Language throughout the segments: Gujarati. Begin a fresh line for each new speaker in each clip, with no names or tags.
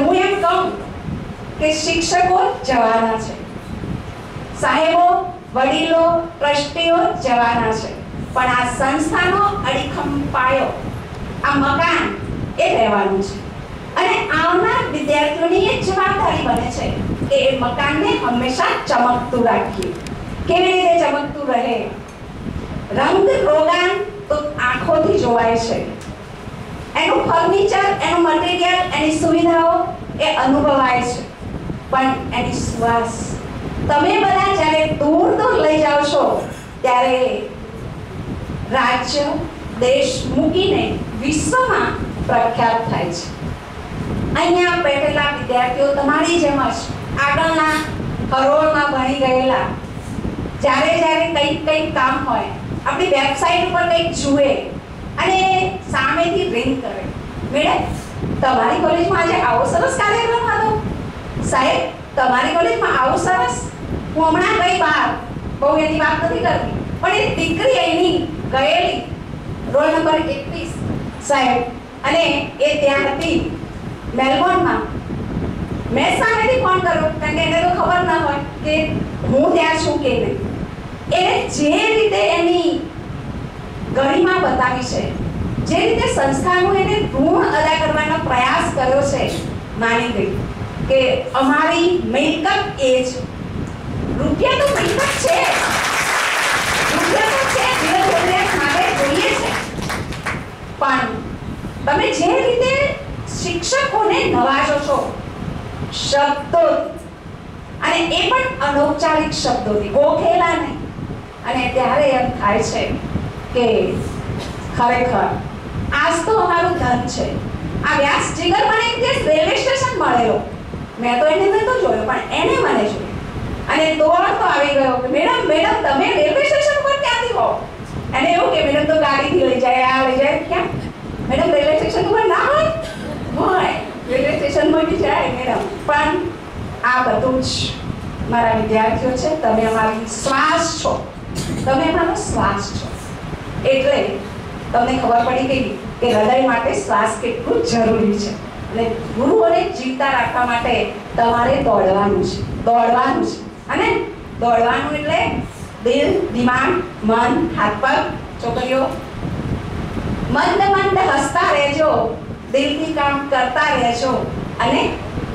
હું એમ કહું કે શિક્ષકો જવાના છે, સાહેબો, વડીલો, ટ્રસ્ટીઓ જવાના છે, પણ આ સંસ્થાનો અડીખમ પાયો, આ મકાન એ રહેવાનું છે. અને આવનાર વિદ્યાર્થીઓની એ જવાબદારી બને છે કે એ મકાનને હંમેશા ચમકતું રાખીએ. કેવી રીતે ચમકતું રહે? રંગ રોગાન તો આંખોથી જોવાય છે, એનું ફર્નિચર, એનું મટીરીયલ, એની સુવિધાઓ એ અનુભવાય છે, પણ એની સુવાસ તમે બધા જ્યારે દૂર દૂર લઈ જાઓ છો ત્યારે રાજ્ય દેશ મૂકીને વિશ્વમાં પ્રખ્યાત થાય છે. અહીંયા બેઠેલા વિદ્યાર્થીઓ તમારી જેમ જ આગળના હરોળમાં ભણી ગયેલા, જ્યારે કંઈક કામ હોય, આપણી વેબસાઇટ ઉપર કંઈક જુએ અને સામેથી રિંગ કરે, મેડમ તમારી કોલેજમાં આજે આવો સરસ કાર્યક્રમ હતો, સાહેબ તમારી કોલેજમાં આવો સરસ. હું હમણાં ગઈ બહાર, બહુ એની વાત નથી કરતી, પણ એ દીકરી એની ગયેલી રોલ નંબર 21 સાહેબ, અને એ ત્યાં હતી મેલબોર્નમાં. મેં સામેથી ફોન કર્યો, કારણ કે એને તો ખબર ના હોય કે હું ત્યાં છું કે નહીં. એને જે રીતે એની ગરિમા બતાવી છે, જે રીતે સંસ્થાનું એને ઋણ અદા કરવાનો પ્રયાસ કર્યો છે, માની ગઈ કે અમારી મિલકત એ છે. રૂપિયા તો મિલકત છે, રૂપિયા તો છે, જરૂરિયાત માટે જોઈએ છે, પણ તમે જે રીતે શિક્ષકોને નવાજો છો શબ્દો, અને એ પણ અનૌપચારિક શબ્દોથી, ગોખેલા નહીં, અને ત્યારે એમ થાય છે કે ખરેખર આજ તો અમારું ધન છે. આ વ્યાસ જીગર મને એક દિવસ રેલવે સ્ટેશન મળેલો, મેં તો એને નતો જોયો, પણ એને મને જોયો અને દોડતો આવી ગયો કે મેડમ તમે રેલવે સ્ટેશન પર ક્યાંથી હો? એને એવું કે મેડમ તો ગાડીથી લઈ જાય, આ લઈ જાય. ક્યાં મેડમ રેલવે સ્ટેશન ઉપર ના હોય? રેલવે સ્ટેશન પર બી જાય મેડમ. પણ આ બધું જ મારા વિદ્યાર્થીઓ છે, તમે અમારી શ્વાસ છો, તમે અમારો શ્વાસ છો. એટલે તમને ખબર પડી ગઈ કે હૃદય માટે શ્વાસ કેટલું જરૂરી છે. અને ગુરુઓને જીવતા રાખવા માટે તમારે દોડવાનું છે. અને દોડવાનું એટલે દિલ, દિમાગ, મન, હાથ પગ. છોકરીઓ મંદ હસતા રહેજો, દિલથી કામ કરતા રહેજો, અને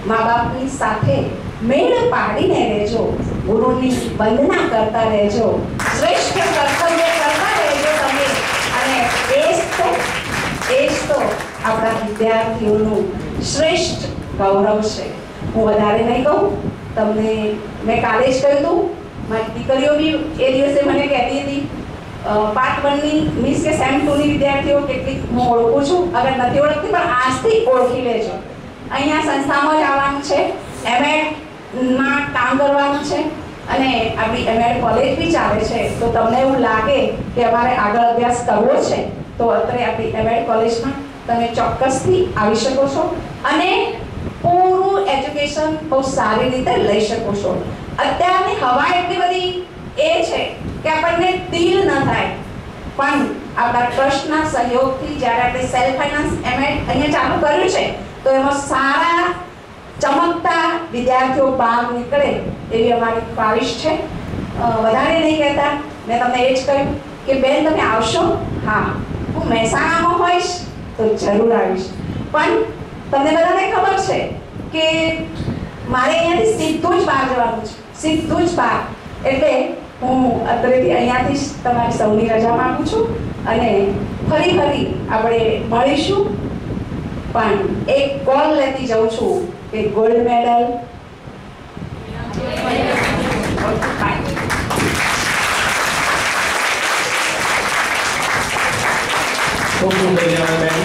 મા બાપની સાથે મેળ પાડીને રહેજો, ગુરુની વંદના કરતા રહેજો, શ્રેષ્ઠ કર્તવ્ય કરતા રહેજો તમે. અને એ જ તો આપણા વિદ્યાર્થીઓનું શ્રેષ્ઠ ગૌરવ છે. હું વધારે નહીં કહું, તમને મેં કાલે જ કહ્યું હતું, મારી દીકરીઓ બી એ દિવસે મને કહેતી હતી, પાર્ટ 1 ની મીન્સ કે સેમ 2 ની વિદ્યાર્થીઓ કેટલીક હું ઓળખું છું, અગર નથી ઓળખતી પણ આજથી ઓળખી લેજો. અહીંયા સંસ્થામાં જ આવવાનું છે, એમએડમાં કામ કરવાનું છે, અને આપણી એમએડ કોલેજ બી ચાલે છે. તો તમને એવું લાગે કે અમારે આગળ અભ્યાસ કરવો છે, તો અત્યારે આપણી એમએડ કોલેજમાં તમે ચોક્કસથી આવી શકો છો અને પૂરું એજ્યુકેશન બહુ સારી રીતે લઈ શકો છો. અત્યારની હવા એટલી બધી એ છે કે આપણને ડીલ ન થાય, પણ આપણા ટ્રસ્ટના સહયોગથી જ્યારે આપણે સેલ્ફ ફાઇનાન્સ એમએડ અહીંયા ચાલુ કર્યું છે, તો એમાં સારા ચમકતા વિદ્યાર્થીઓ બહાર નીકળે એવી અમારી ખ્વાહિશ છે. વધારે નહીં કહેતા, મેં તમને એ જ કહ્યું કે બેન તમે આવશો? હા, હું મહેસાણામાં હોઈશ તો જરૂર આવીશ, પણ તમને બધાને ખબર છે કે મારે અહીંયાથી સીધું જ બહાર જવાનું છે, સીધું જ બહાર. એટલે હું અત્યારેથી અહીંયાથી જ તમારી સૌની રજા માંગુ છું, અને ફરી આપણે મળીશું. પણ એક કોલ લેતી જાઉં છું કે ગોલ્ડ મેડલ
ખૂબ ધન્યવાદ બેન.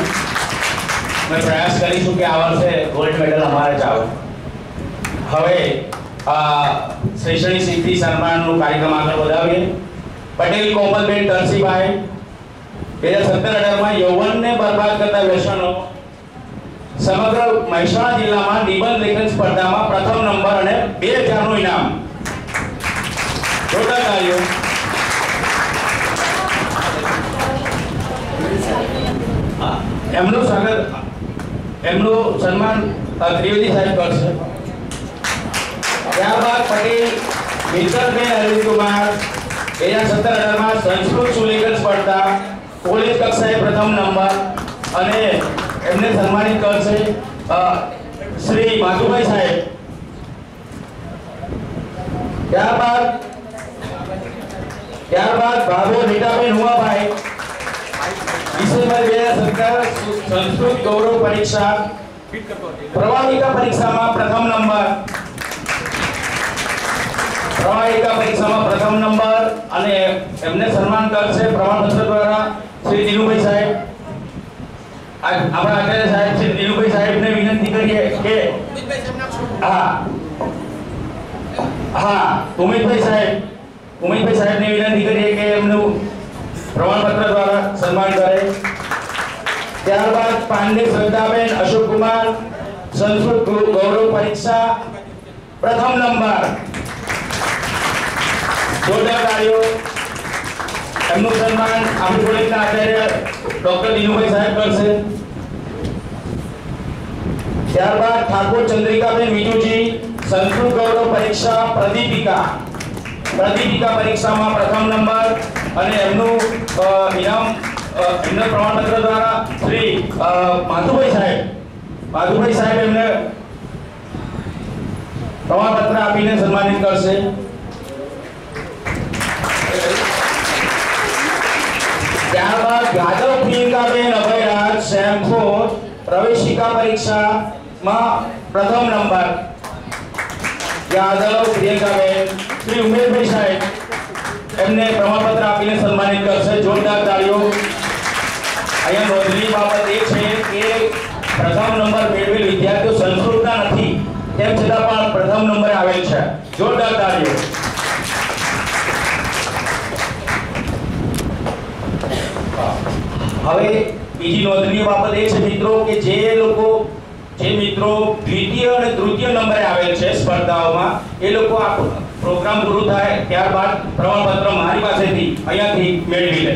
मैं प्रयास करीશું કે આ વર્ષે ગોલ્ડ મેડલ અમારે જ આવે. હવે શૈક્ષણિક સિદ્ધિ સન્માનનો કાર્યક્રમ આગળ વધાવીએ. પટેલ કોમલબેન તરસીભાઈ 2017-18 માં યૌવનને બરબાદ કરતા વ્યસનો સમગ્ર મહેસાણા જિલ્લામાં નિબંધ લેખન સ્પર્ધામાં પ્રથમ નંબર અને 2000 નું ઇનામ. જોરદાર તાળીઓ. એમનું સ્વાગત એમનું સન્માન ત્રિવેદી સાહેબ કરશે. ત્યારબાદ પટેલ મિત્તલબેન અરવિંદ કુમાર 2017-18માં સંસ્કૃત સુલેખન સ્પર્ધા કોલેજ કક્ષાએ પ્રથમ નંબર અને એમને સન્માનિત કરશે શ્રી માધુભાઈ સાહેબ. ત્યારબાદ ભાભો રીટાબેન હુમાભાઈ ડિસેમ્બર 2017 સંસ્કૃત ગૌરવ પરીક્ષા પ્રવાહિકા પરીક્ષામાં પ્રથમ નંબર અને એમને સન્માન કરશે પ્રમાણપત્ર દ્વારા શ્રી દિનુભાઈ સાહેબ. આપણા આચાર્ય સાહેબ શ્રી દિનુભાઈ સાહેબને વિનંતી કરીએ કે ઉમેશભાઈ સાહેબને વિનંતી કરીએ કે એમનું પ્રમાણપત્ર દ્વારા સન્માન કરે. ત્યારબાદ પાંડે શ્રદ્ધાબેન અશોક કુમાર સંસ્કૃત ગૌરવ પરીક્ષા પ્રથમ નંબર. જોરદાર તાળીઓ. એમનું સન્માન આપણી કોલેજના આચાર્ય ડોક્ટર દિનુભાઈ સાહેબ કરશે. ત્યારબાદ ઠાકોર ચંદ્રિકાબેન વિજુજી સંસ્કૃત ગૌરવ પરીક્ષા પ્રદીપિકા પરીક્ષામાં પ્રથમ નંબર અને એમનું ઇનામ એમના પ્રમાણપત્ર દ્વારા શ્રી માધુભાઈ સાહેબ એમને પ્રમાણપત્ર આપીને સન્માનિત કરશે. ત્યારબાદ યાદવ પ્રિયંકાબેન અભયરાજ શેમખોર પ્રવેશિકા પરીક્ષામાં પ્રથમ નંબર. યાદવ પ્રિયંકાબેન શ્રી ઉમેશભાઈ સાહેબ એમને પ્રમાણપત્ર આપીને સન્માનિત કરશે. જોરદાર તાળીઓ. અહીંયા નોંધની બાબત એ છે કે પ્રથમ નંબર મેળવેલ વિદ્યાર્થીઓ સંસ્કૃતના નથી તેમ છતાં પણ પ્રથમ નંબરે આવેલ છે. જોરદાર તાળીઓ. હવે બીજી નોંધનીય બાબત એ છે મિત્રો કે જે મિત્રો દ્વિતીય અને તૃતીય નંબરે આવેલ છે સ્પર્ધાઓમાં એ લોકો આ પ્રોગ્રામ પૂરો થાય ત્યારબાદ પ્રમાણપત્ર મારી પાસેથી અહીંયાથી મેળવી લે.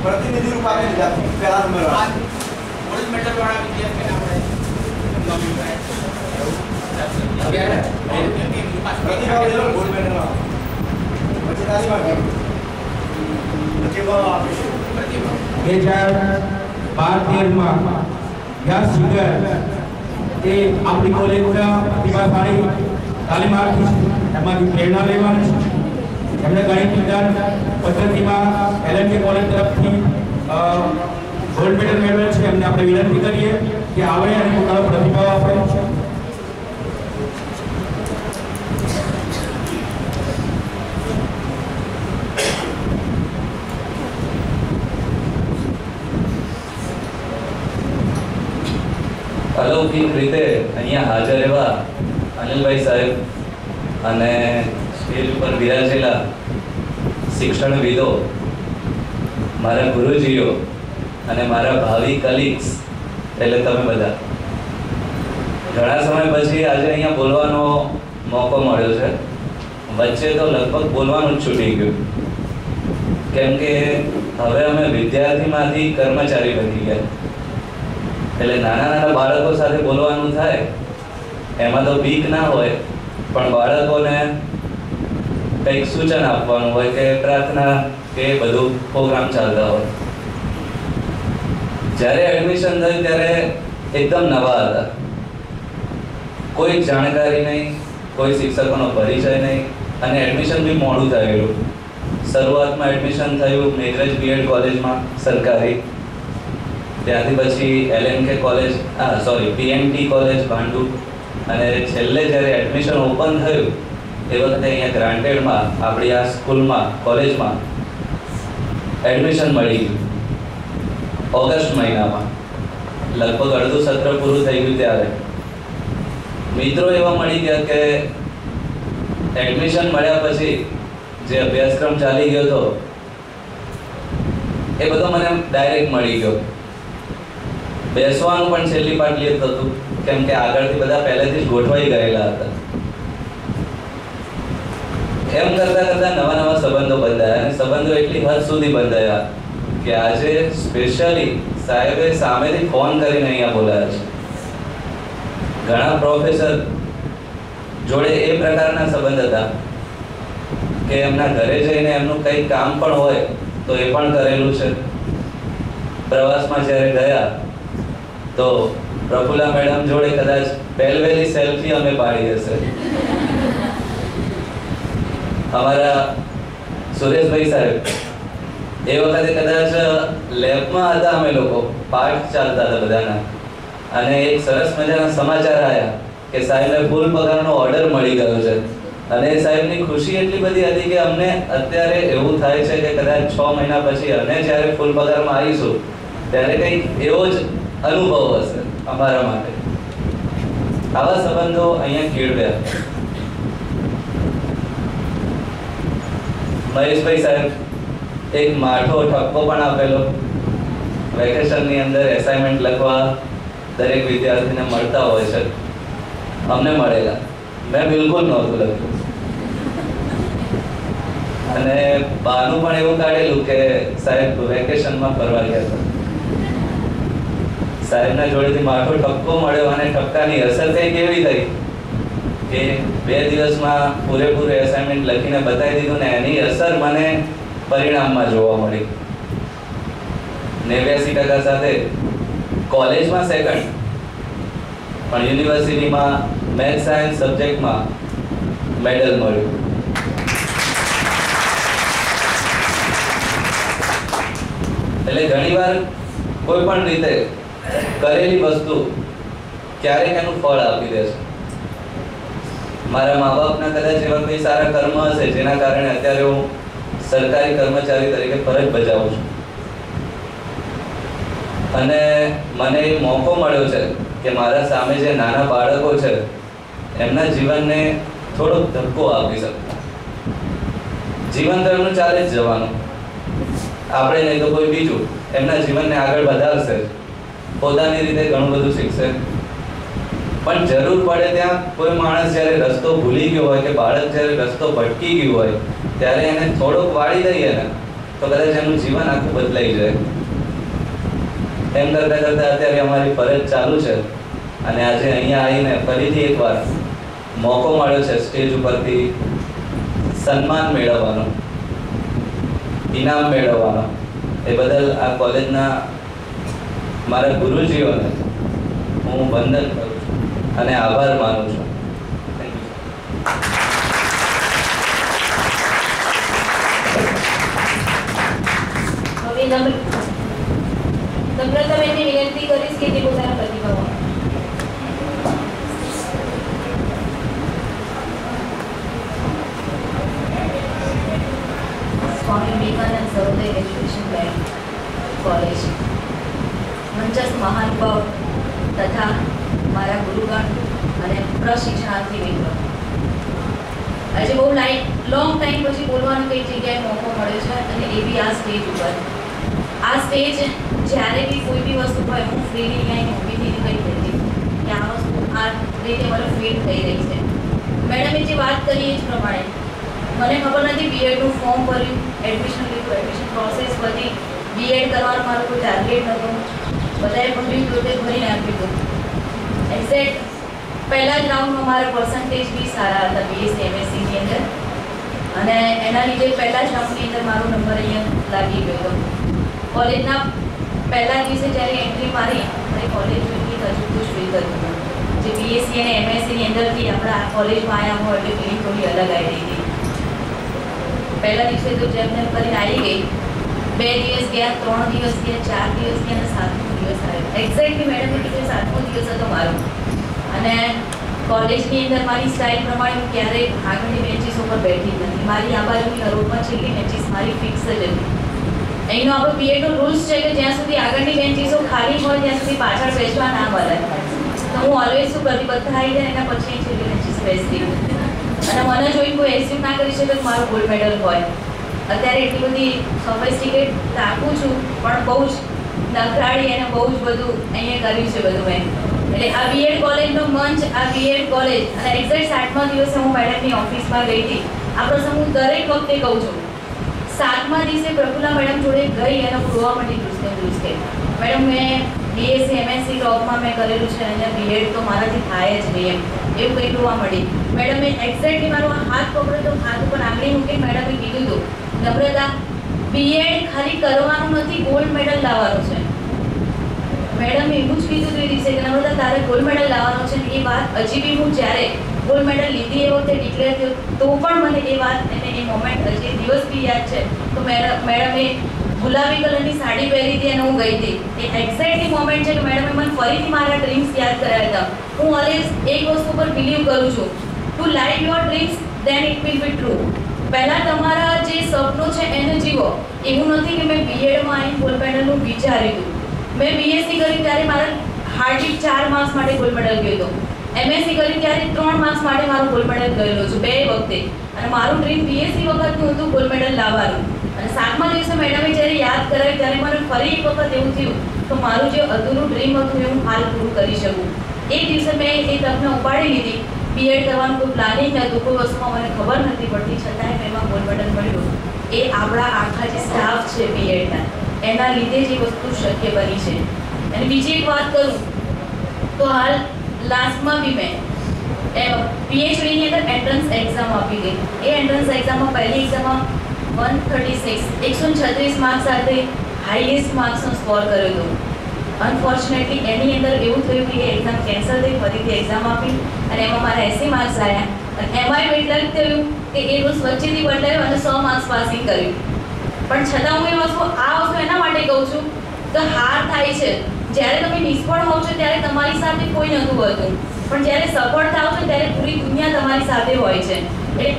प्रतिनिधि रूप आपने लिया पहला नंबर
गोल्ड मेडल वाला विद्यार्थी
गोल्ड मेडल प्रतिभा
2012-13માં યા સિંગર એ આપણી કોલેજના પ્રતિભાશાળી તાલીમાર્થી એમાંથી પ્રેરણા લેવાની છે. એમને ગણિત વિજ્ઞાન પદ્ધતિમાં એલએનકે કોલેજ તરફથી ગોલ્ડ મેડલ મેળવેલ છે. એમને આપણે વિનંતી કરીએ કે આવે અને પોતાનો પ્રતિભાવ આપે.
અલૌકિક રીતે અહીંયા હાજર એવા અનિલભાઈ સાહેબ અને સ્ટેજ ઉપર બિરાજેલા શિક્ષણવિદો, મારા ગુરુજીઓ અને મારા ભાવિ કલીગ્સ એટલે તમે બધા, ઘણા સમય પછી આજે અહીંયા બોલવાનો મોકો મળ્યો છે. વચ્ચે તો લગભગ બોલવાનું જ છૂટી ગયું, કેમ કે હવે અમે વિદ્યાર્થીમાંથી કર્મચારી બની ગયા. એટલે નાના બાળકો સાથે બોલવાનું થાય એમાં તો બીક ના હોય, પણ બાળકોને કંઈક સૂચન આપવાનું હોય કે પ્રાર્થના કે બધું પ્રોગ્રામ ચાલતા હોય. જ્યારે એડમિશન થયું ત્યારે એકદમ નવા હતા, કોઈ જાણકારી નહીં, કોઈ શિક્ષકોનો પરિચય નહીં અને એડમિશન બી મોડું થયેલું. શરૂઆતમાં એડમિશન થયું મેઘરજ બીએડ કોલેજમાં સરકારી, ત્યાંથી પછી એલએનકે કોલેજ પીએનટી કોલેજ ભાંડુ, અને છેલ્લે જ્યારે એડમિશન ઓપન થયું એ વખતે અહીંયા ગ્રાન્ટેડમાં આપણી આ સ્કૂલમાં કોલેજમાં એડમિશન મળી ગયું. ઓગસ્ટ મહિનામાં લગભગ અડધું સત્ર પૂરું થઈ ગયું ત્યારે મિત્રો એવા મળી ગયા કે એડમિશન મળ્યા પછી જે અભ્યાસક્રમ ચાલી ગયો હતો એ બધો મને ડાયરેક્ટ મળી ગયો. બેસવાનું પણ છેલ્લી પાટલી જ હતું, કેમ કે આગળથી બધા પહેલેથી જ ગોઠવાઈ ગયેલા હતા. એમ કરતા કરતા નવા નવા સંબંધો બંધાયા અને સંબંધો એટલી હદ સુધી બંધાયા કે આજે સ્પેશિયલી સાહેબે સામેથી ફોન કરીને અહીંયા બોલાયા છે. ઘણા પ્રોફેસર જોડે એ પ્રકારના સંબંધ હતા કે એમના ઘરે જઈને એમનું કંઈ કામ પણ હોય તો એ પણ કરેલું છે. પ્રવાસમાં જ્યારે ગયા તો પ્રફુલ્લા મેડમ જોડે કદાચ પહેલવેલી સેલ્ફી અમે પાડી હશે. અમારા સુરેશભાઈ સાહેબ એ વખતે કદાચ લેબમાં હતા, અમે લોકો પાઠ ચાલતા હતા બધાના, અને એક સરસ મજાના સમાચાર આવ્યા કે સાહેબને ફૂલ પગારનો ઓર્ડર મળી ગયો છે. અને સાહેબની ખુશી એટલી બધી હતી કે અમને અત્યારે એવું થાય છે કે કદાચ 6 મહિના પછી અને જ્યારે ફૂલ પગારમાં આવીશું ત્યારે કંઈક એવો જ અનુભવ હશે અમારા માટે. આવા સંબંધો અહીંયા કેળવ્યા. મહેશભાઈ સાહેબ એક માઠો ઠપકો પણ આપેલો. વેકેશનની અંદર એસાઇનમેન્ટ લખવા દરેક વિદ્યાર્થીને મળતા હોય છે, અમને મળેલા. મેં બિલકુલ નહોતું લખ્યું અને બહાનું પણ એવું કાઢેલું કે સાહેબ વેકેશનમાં ફરવા ગયા હતા. સાહેબના જોડેથી માઠો ઠપકો મળ્યો અને ઠપકાની અસર કંઈક એવી થઈ કે 2 દિવસમાં પૂરેપૂરું એસાઇનમેન્ટ લખીને બતાવી દીધું ને એની અસર મને પરિણામમાં જોવા મળી. 89% સાથે કોલેજમાં સેકન્ડ, પણ યુનિવર્સિટીમાં મેથ્સ સાયન્સ સબ્જેક્ટમાં મેડલ મળ્યું. એટલે ઘણીવાર કોઈ પણ રીતે કરેલી વસ્તુ ક્યારેક એનું ફળ આપી દે છે. મારા મા બાપના કદાચ એવા કોઈ સારા કર્મ હશે જેના કારણે અત્યારે હું સરકારી કર્મચારી તરીકે ફરજ બજાવું છું. અને મને એ મોકો મળ્યો છે કે મારા સામે જે નાના બાળકો છે એમના જીવનને થોડોક ધક્કો આપી શકું. જીવન તો એમનું ચાલે જ જવાનું, આપણે નહીં તો કોઈ બીજું એમના જીવનને આગળ વધારશે, પોતાની રીતે ઘણું બધું શીખશે. પણ જરૂર પડે ત્યાં કોઈ માણસ જ્યારે રસ્તો ભૂલી ગયો હોય કે બાળક જ્યારે રસ્તો ભટકી ગયું હોય ત્યારે એને થોડોક વાળી દઈએ ને તો કદાચ એનું જીવન આખું બદલાઈ જાય. એમ કરતા કરતા અત્યારે અમારી ફરજ ચાલુ છે અને આજે અહીંયા આવીને ફરીથી એકવાર મોકો મળ્યો છે સ્ટેજ ઉપરથી સન્માન મેળવવાનો, ઇનામ મેળવવાનો. એ બદલ આ કોલેજના મારા ગુરુજીઓને હું વંદન કરું છું અને આભાર માનું છું.
હવે નમ્રતાબેનને વિનંતી કરીશ કે તે પોતાના પ્રતિભાવ આપે. સ્વામી વિવેકાનંદ સર્વોદય એજ્યુકેશન બેંક કોલેજ મંચસ્થ મહાનુભાવ તથા મારા ગુરુગણ અને પ્રશિક્ષણાર્થી મિત્રો, આજે બહુ લોંગ ટાઈમ પછી બોલવાનો કઈ જગ્યાએ મોકો મળ્યો છે અને એ બી આ સ્ટેજ ઉપર. આ સ્ટેજ જ્યારે બી કોઈ બી વસ્તુ હોય હું ફ્રીલી ક્યાંય મમ્મીથી કહી દેતી કે આ વસ્તુ આ રીતે મને ફીલ થઈ રહી છે. મેડમે જે વાત કરી એ જ પ્રમાણે મને ખબર નથી બીએડનું ફોર્મ ભર્યું, એડમિશન લીધું, એડમિશન પ્રોસેસ બધી, બીએડ કરવાનો મારો કોઈ ટાર્ગેટ નહોતો, બધાએ ભર્યું તો તે ભરીને આપ્યું હતું. એક્ઝેક્ટ પહેલા જ રાઉન્ડમાં મારા પર્સન્ટેજ બી સારા હતા બીએસસી એમએસસીની અંદર અને એના લીધે પહેલા જ રાઉન્ડની અંદર મારો નંબર અહીંયા લાગી ગયો હતો. કોલેજના પહેલા દિવસે જ્યારે એન્ટ્રી મારી આપણે કોલેજ જોઈ અજુબતું જ ફીલ કર્યું. જે બીએસસી અને એમએસસીની અંદરથી આપણે આ કોલેજમાં આવ્યા હોય એટલે ફિલિંગ થોડી અલગ આવી રહી હતી. પહેલા દિવસે તો જેમ તેમ કરીને આવી ગઈ, 2 દિવસ ગયા, 3 દિવસ ગયા, 4 દિવસ ગયા અને 7મો દિવસ આવ્યો. એક્ઝેક્ટલી મેડમે કીધું 7મો દિવસ હતો મારો. અને કોલેજની અંદર મારી સ્ટાઇલ પ્રમાણે હું ક્યારેય આગળની બેન્ચીસ ઉપર બેઠી જ નથી. મારી આ બાજુની હરોળમાં છેલ્લી બેન્ચીસ મારી ફિક્સ જ હતી. અહીંનો આપણો બીએડનો રૂલ્સ છે કે જ્યાં સુધી આગળની બેન્ચીસો ખાલી હોય ત્યાં સુધી પાછળ બેસવા ના મળે. તો હું ઓલવેઝ શું કરતી, બધા આવી જાય એના પછી છેલ્લી બેન્ચીસ બેસતી અને મને જોઈને કોઈ એસ્યુમ ના કરી શકે કે મારો ગોલ્ડ મેડલ હોય. અત્યારે એટલી બધી સોફિસ્ટિકેટ રાખું છું પણ બહુ જ નખરાળી અને બહુ જ બધું અહીંયા કર્યું છે બધું મેં. એટલે આ બીએડ કોલેજનો મંચ, આ બીએડ કોલેજ અને એક્ઝેક્ટ 7મા દિવસે હું મેડમની ઓફિસમાં ગઈ હતી. આ પ્રસંગ હું દરેક વખતે કહું છું. 7મા દિવસે પ્રફુલ્લા મેડમ જોડે ગઈ અને હું રોવા માંડી દુસકે. મેડમ મેં બીએસસી એમએસસી ટોપમાં મેં કરેલું છે અને બીએડ તો મારાથી થાય જ નહીં એવું કંઈ રોવા મળી. મેડમે એક્ઝેક્ટલી મારો હાથ પકડ્યો તો હાથ ઉપર આંગળી મૂકી મેડમે કીધું હતું, નમ્રતા બીએડ ખાલી કરવાનું નથી, ગોલ્ડ મેડલ લાવવાનો છે. મેડમે એવું જ કીધું એ દિવસે કે નમ્રતા તારે ગોલ્ડ મેડલ લાવવાનો છે. એ વાત હજી બી હું જ્યારે ગોલ્ડ મેડલ લીધી એ વખતે ડિક્લેર થયો તો પણ મને એ વાત અને એ મોમેન્ટ હજી દિવસ બી યાદ છે. તો મેડમે ગુલાબી કલરની સાડી પહેરી હતી અને હું ગઈ હતી. એ એક્ઝેક્ટલી મોમેન્ટ છે કે મેડમે મને ફરીથી મારા ડ્રીમ્સ યાદ કરાવ્યા હતા. હું ઓલવેઝ એક વસ્તુ પર બિલીવ કરું છું, to live your dreams then it will be true. પહેલા તમારા જે સપનો છે એને જીવો. એવું નથી કે મેં બીએડમાં આવીને ગોલ્ડ મેડલનું વિચાર્યું હતું. મેં બીએસસી કરી ત્યારે મારા હાર્ડલી 4 માર્ક્સ માટે ગોલ્ડ મેડલ ગયો હતો. એમએસસી કરી ત્યારે 3 માર્ક્સ માટે મારો ગોલ્ડ મેડલ ગયેલો છું 2 વખતે. અને મારું ડ્રીમ બીએસસી વખતનું હતું ગોલ્ડ મેડલ લાવવાનું. અને 7મા દિવસે મેડમે જ્યારે યાદ કરાવી ત્યારે મને ફરી એક વખત એવું થયું તો મારું જે અધૂરું ડ્રીમ હતું એ હું હાલ પૂરું કરી શકું. એ દિવસે મેં એ તકને ઉપાડી લીધી. બીએડ કરવાનું કોઈ પ્લાનિંગ નહોતું, કોઈ વસ્તુમાં મને ખબર નથી પડતી, છતાંય મેં એમાં ગોલ્ડ મેડલ મળ્યું. એ આપણા આખા જે સ્ટાફ છે બીએડના એના લીધે જ એ વસ્તુ શક્ય બની છે. અને બીજી એક વાત કરું તો હાલ લાસ્ટમાં બી મેં પીએચડીની અંદર એન્ટ્રન્સ એક્ઝામ આપી ગઈ. એ એન્ટ્રન્સ એક્ઝામમાં પહેલી એક્ઝામમાં 136 માર્ક્સ સાથે હાઈએસ્ટ માર્ક્સનો સ્કોર કર્યો હતો. અનફોર્ચ્યુનેટલી એની અંદર એવું થયું કે એ એક્ઝામ કેન્સલ થઈ, ફરીથી એક્ઝામ આપી અને એમાં મારા 80 માર્ક્સ આવ્યા. અને એમાંય એટલું થયું કે એ રોજ વચ્ચેથી બદલાયું અને 100 માર્ક્સ પાસિંગ કર્યું. પણ છતાં હું આ વસ્તુ એના માટે કહું છું કે હાર થાય છે. જ્યારે તમે નિષ્ફળ હોવ છો ત્યારે તમારી સાથે કોઈ નહોતું હોતું, પણ જ્યારે સફળ થાવ છો ત્યારે પૂરી દુનિયા તમારી સાથે હોય છે. એટલે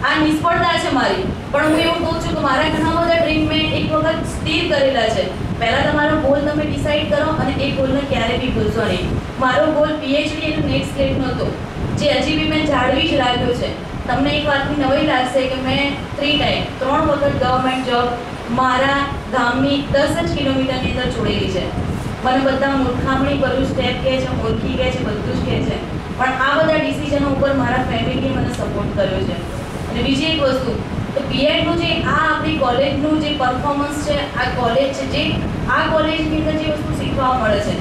આ નિષ્ફળતા છે મારી, પણ હું એવું કહું છું કે મારા ઘણા બધા ડ્રીમ મેં એક વખત સ્થિર કરેલા છે. પહેલાં તમારો ગોલ તમે ડિસાઈડ કરો અને એ ગોલને ક્યારે બી ભૂલશો નહીં. મારો ગોલ પીએચડી એનો નેક્સ્ટ સ્ટેપનો હતો, જે હજી બી મેં જાળવી જ રાખ્યો છે. તમને એક વાતની નવાઈ લાગશે કે મેં 3 વખત ગવર્મેન્ટ જોબ મારા ગામની 10 જ કિલોમીટરની અંદર છોડેલી છે. મને બધા મૂર્ખામણી કર્યું, સ્ટેપ કહે છે, મૂર્ખી કહે છે, બધું જ કહે છે, પણ આ બધા ડિસિઝનો ઉપર મારા ફેમિલીએ મને સપોર્ટ કર્યો છે. અને બીજી એક વસ્તુ તો બીએડનું જે આ આપણી કોલેજનું જે પરફોર્મન્સ છે, આ કોલેજ છે, જે આ કોલેજની અંદર જે વસ્તુ શીખવા મળે છે.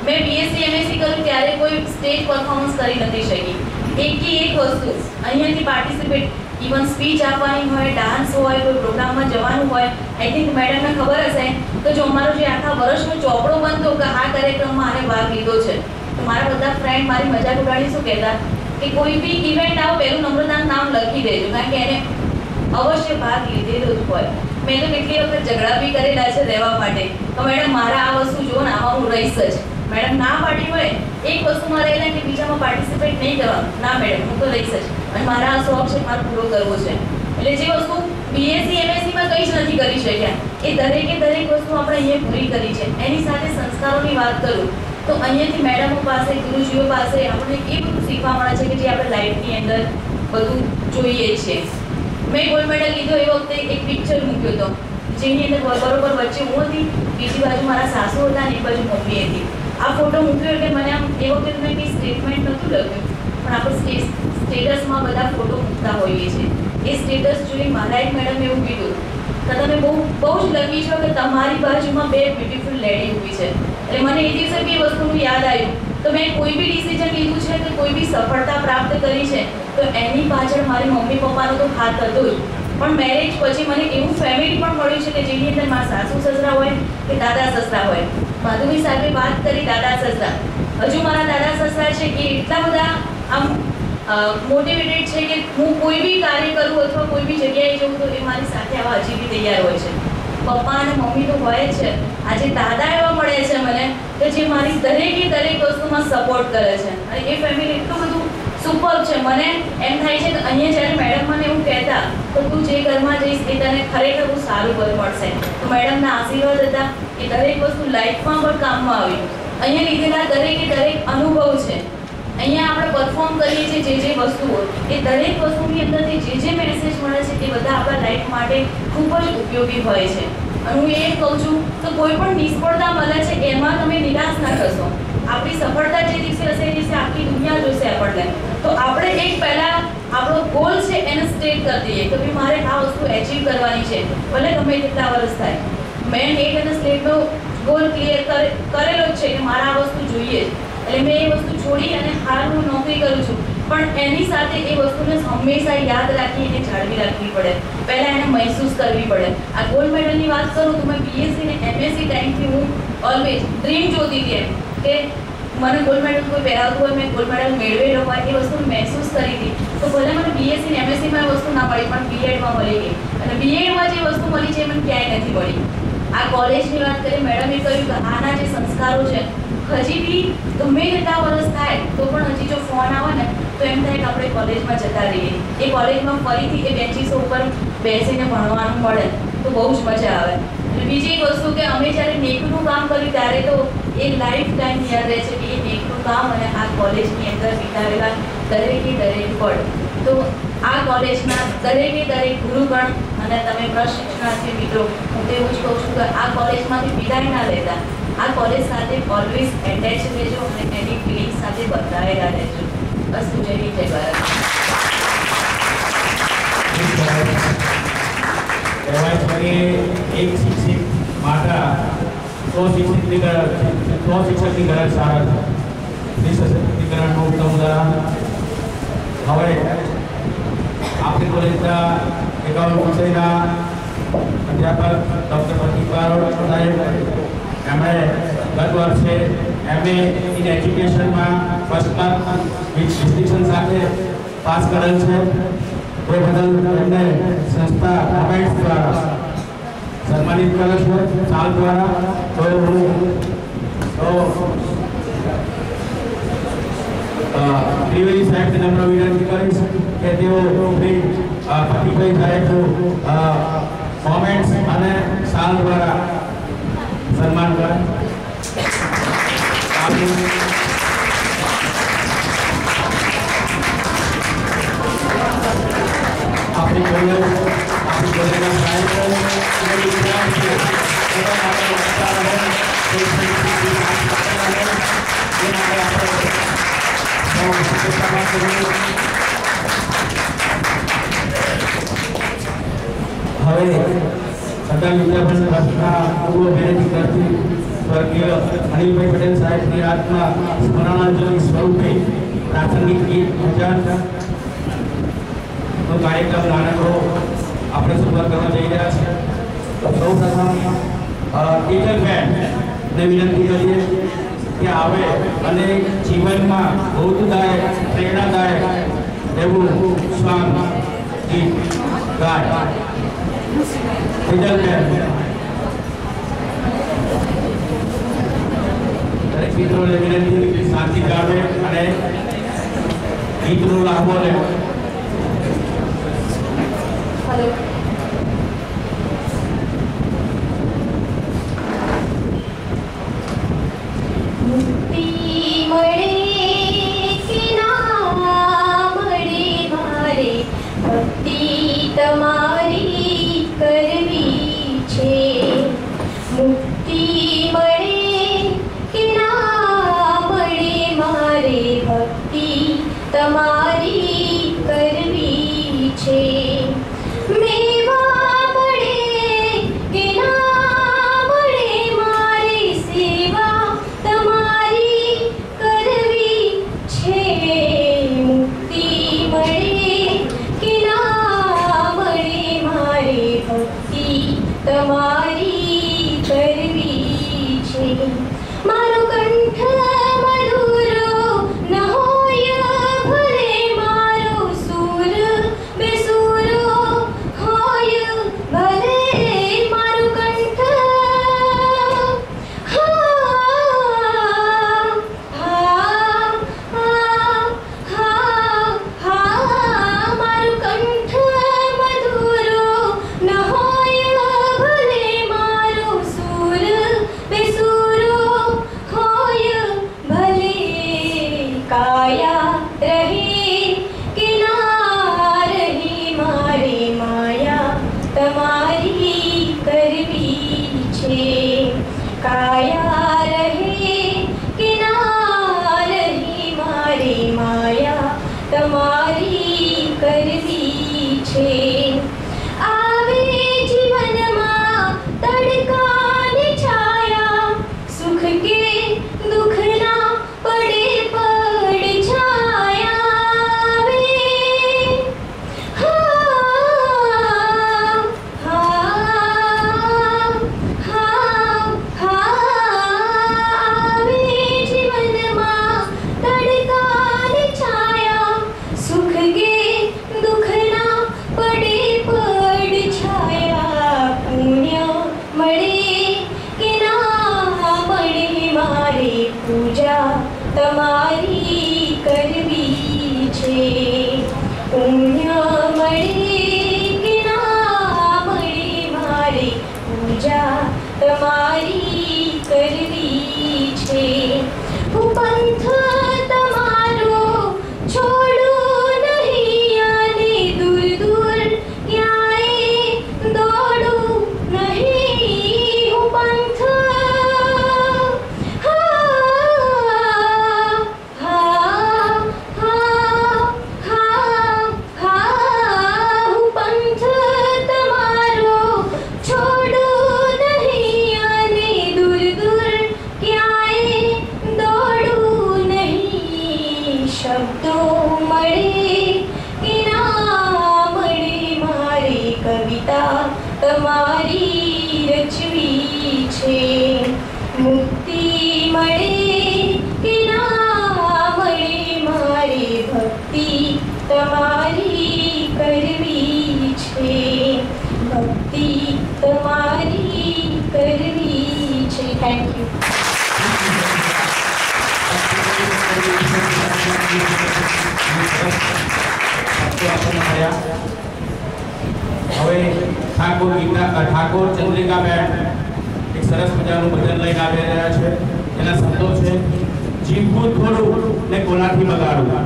મેં બીએસસી એમએસસી કર્યું ત્યારે કોઈ સ્ટેજ પરફોર્મન્સ કરી નથી શકી. એકી એક વસ્તુ અહીંયાથી પાર્ટિસિપેટ, ઇવન સ્પીચ આપવાની હોય, ડાન્સ હોય, કોઈ પ્રોગ્રામમાં જવાનું હોય. આઈ થિંક મેડમને ખબર હશે તો જો અમારો જે આખા વર્ષનો ચોપડો બનતો કે આ કાર્યક્રમમાં આને ભાગ લીધો છે, તો મારા બધા ફ્રેન્ડ મારી મજાક ઉડાડી શું કહેતા કે કોઈ બી ઇવેન્ટ આવો પહેલું નમ્રતાનું નામ લખી દેજો, કારણ કે એને અવશ્ય ભાગ લીધેલો જ હોય. મેં તો કેટલી વખત ઝઘડા બી કરેલા છે રહેવા માટે તો મેડમ મારા આ વસ્તુ જો ને આમાં હું રહીશ જ. મેડમ ના પાડી હોય એક વસ્તુમાં રહેલા કે બીજામાં પાર્ટિસિપેટ નહીં કરવાનું, ના મેડમ હું તો રહીશ જ અને મારા આ શોખ છે મારે પૂરો કરવો છે. એટલે જે વસ્તુ બીએસસી એમએસસીમાં કંઈ જ નથી કરી શક્યા એ દરેકે દરેક વસ્તુ આપણે અહીંયા પૂરી કરી છે. એની સાથે સંસ્કારોની વાત કરું તો અહીંયાથી મેડમો પાસે, ગુરુજીઓ પાસે આપણને એ બધું શીખવા મળે છે કે જે આપણે લાઈફની અંદર બધું જોઈએ છીએ. મેં ગોલ્ડ મેડલ લીધો એ વખતે એક પિક્ચર મૂક્યો હતો જેની અંદર બરોબર વચ્ચે હું હતી, બીજી બાજુ મારા સાસુ હતા અને એક બાજુ મમ્મી હતી. આ ફોટો મૂક્યો એટલે મને આમ એ વખતે મેં કંઈ સ્ટેટમેન્ટ નહોતું લખ્યું, પણ આપણે સ્ટેટસમાં બધા ફોટો મૂકતા હોઈએ છીએ. એ સ્ટેટસ જોઈ મારા એક મેડમ એવું કીધું કે તમે બહુ જ લકી છો કે તમારી બાજુમાં 2 બ્યુટીફુલ લેડી ઊભી છે. એટલે મને એ દિવસે બી વસ્તુનું યાદ આવ્યું તો મેં કોઈ બી ડિસિઝન લીધું છે કે કોઈ બી સફળતા પ્રાપ્ત કરી છે તો એની પાછળ મારી મમ્મી પપ્પાનો તો હાથ હતો જ, પણ મેરેજ પછી મને એવું ફેમિલી પણ મળ્યું છે કે જેની અંદર મારા સાસુ સસરા હોય કે દાદા સસરા હોય. માધુરી સાહેબે વાત કરી દાદા સસરા, હજુ મારા દાદા સસરા છે કે એટલા બધા આમ મોટિવેટેડ છે કે હું કોઈ બી કાર્ય કરું અથવા કોઈ બી જગ્યાએ જઉં તો એ મારી સાથે આવા હજી બી તૈયાર હોય છે. પપ્પા અને મમ્મી તો હોય જ છે, આજે દાદા એવા મળે છે મને કે જે મારી દરેકે દરેક વસ્તુમાં સપોર્ટ કરે છે અને એ ફેમિલી એટલું બધું સુપર છે. મને એમ થાય છે કે અહીંયા જ્યારે મેડમ મને એવું કહેતા તો તું જે ઘરમાં જઈશ એ તને ખરેખર બહુ સારું ઘર મળશે, તો મેડમના આશીર્વાદ હતા એ દરેક વસ્તુ લાઈફમાં પણ કામમાં આવી. અહીંયા લીધેલા દરેકે દરેક અનુભવ છે. અહીંયા આપણે પરફોર્મ કરીએ છીએ જે વસ્તુઓ એ દરેક વસ્તુની અંદરથી જે મેસેજ મળે છે એ બધા આપણા લાઈફ માટે ખૂબ જ ઉપયોગી હોય છે. અને હું એ કહું છું તો કોઈ પણ નિષ્ફળતા મળે છે એમાં તમે નિરાશ ના થશો. આપણી સફળતા જે દિવસે હશે એ દિવસે આખી દુનિયા જોશે આપણને. તો આપણે એક પહેલા આપણો ગોલ છે એને સ્ટેટ કરી દઈએ કે ભાઈ મારે આ વસ્તુ એચીવ કરવાની છે, ભલે ગમે તેટલા વર્ષ થાય. મેં નેટ અને સ્લેટનો ગોલ ક્લિયર કરેલો જ છે કે મારે આ વસ્તુ જોઈએ જ. એટલે મેં એ વસ્તુ છોડી અને હાલ હું નોકરી કરું છું, પણ એની સાથે એ વસ્તુને હંમેશા યાદ રાખી એને જાળવી રાખવી પડે, પહેલાં એને મહેસૂસ કરવી પડે. આ ગોલ્ડ મેડલની વાત કરું તો મેં બીએસસી ને એમએસસી ટાઈમથી હું ઓલવેઝ ડ્રીમ જોતી હતી એમ કે મને ગોલ્ડ મેડલ કોઈ પહેરાવતું હોય, મેં ગોલ્ડ મેડલ મેળવેલો હોય, એ વસ્તુ મહેસૂસ કરી હતી. તો ભલે મને બીએસસી ને એમએસસીમાં એ વસ્તુ ના મળી, પણ બીએડમાં મળી ગઈ. અને બીએડમાં જે વસ્તુ મળી છે એ મને ક્યાંય નથી મળી. આ કોલેજની વાત કરીએ, મેડમે કહ્યું કે આના જે સંસ્કારો છે હજી બી ગમે તેટલા વર્ષ થાય તો પણ હજી જો ફોન આવે ને તો એમ થાય કે આપણે કોલેજમાં જતા રહીએ. એ કોલેજમાં ફરીથી એ બેન્ચીસો ઉપર બેસીને ભણવાનું મળે તો બહુ જ મજા આવે. અને બીજી એક વસ્તુ કે અમે જ્યારે નેકનું કામ કર્યું ત્યારે તો એ લાઈફ ટાઈમ યાદ રહે છે કે એ નેકનું કામ અને આ કોલેજની અંદર વિતાવેલા દરેકે દરેક પળ. તો આ કોલેજના દરેકે દરેક ગુરુગણ અને તમે પ્રશિક્ષણાર્થી મિત્રો, હું તો એવું જ કહું છું કે આ કોલેજમાંથી વિદાય ના લેતા, આ કોલેજ સાથે ઓલવેઝ એટેચ રહેજો અને એની ફિલિંગ સાથે બંધાયેલા રહેજો. બસ જય હિન્દ, જય ભારત.
કહેવાય છે કે એક શિક્ષિત માતા 100 શિક્ષકની ગરજ સારા સશક્તિકરણનું ઉત્તમ ઉદાહરણ. હવે આપણી કોલેજના એકાઉન્ટ વિષયના અધ્યાપક ડૉક્ટર પ્રદીપ બારોટ સાહેબ, એમણે ગત વર્ષે MA ઇન એજ્યુકેશનમાં ફર્સ્ટ ક્લાસ વિથ ડિસ્ટિંક્શન સાથે પાસ કરેલ છે. તે બદલ એમને સંસ્થા કમેન્ટ્સ દ્વારા સન્માનિત કરે છે, સાલ દ્વારા. તો ત્રિવેદી સાહેબને નમ્ર વિનંતી કરીશ કે તેઓ પતિભાઈ સાહેબ કોમેન્ટ્સ અને સાલ દ્વારા સન્માન કરે. આપણી કોલેજના સાહેબ હવે સરદાર વિદ્યાભૂષણ ટ્રસ્ટના પૂર્વ મેનેજિંગ ટ્રસ્ટી સ્વર્ગીય અનિલભાઈ પટેલ સાહેબની આત્મા સ્મરણાંજલિ સ્વરૂપે પ્રાસંગિક ગીત ભજન નો કાર્યક્રમ નાનકડો આપણે શરૂઆત કરવા જઈ રહ્યા છીએ. સૌ પ્રથમ ટીચર બેન્ડને વિનંતી કરીએ કે આવે અને જીવનમાં બોધદાયક, પ્રેરણાદાયક એવું સોંગ ગીત ગાય. ટીચર બેન્ડ દરેક મિત્રોને વિનંતી શાંતિ ગાવે અને ગીતનો લાભો લે.
મુક્તિ મળે કે ના મળે, મારે ભક્તિ તમારી કરવી છે. મુક્તિ મળે કે ના મળે, મારે ભક્તિ તમારી કરવી છે. મેવા મળે કે ના મળે, મારે સેવા તમારી કરવી છે. મુક્તિ મળે કે ના મળે, મારે ભક્તિ તમારી કરવી છે. મારો કંઠ મધુરો ન હોય ભલે, મારો સૂર બેસૂરો હોય ભલે, મારો કંઠ મારો કંઠ મધુરો ન હોય ભલે, મારો સૂર બેસૂરો હોય ભલે. કાયા રહે કે ના રહે, મારે માયા તમારી કરવી करवी छे पुण्य मळे के ना मळे मारे पूजा तमारी करवी छे હું પંથ તમારો છોડું નહીં અને દૂર દૂર ક્યાંય દોડું નહીં હું પંથ હું પંથ તમારો છોડું નહીં અને દૂર દૂર ક્યાંય દોડું નહીં શબ્દો મળે કે ના મળે મારે કવિતા તમારી રચવી છે મુક્તિ મળે કે ના મળે મારે ભક્તિ તમારી કરવી છે ભક્તિ તમારી કરવી છે થેન્ક યુ
હવે ઠાકોર ચંદ્રિકાબેન એક સરસ મજાનું ભજન લઈને આવી રહ્યા છે. એના શબ્દો છે જીભું થોડું ને કોલાથી બગાડું.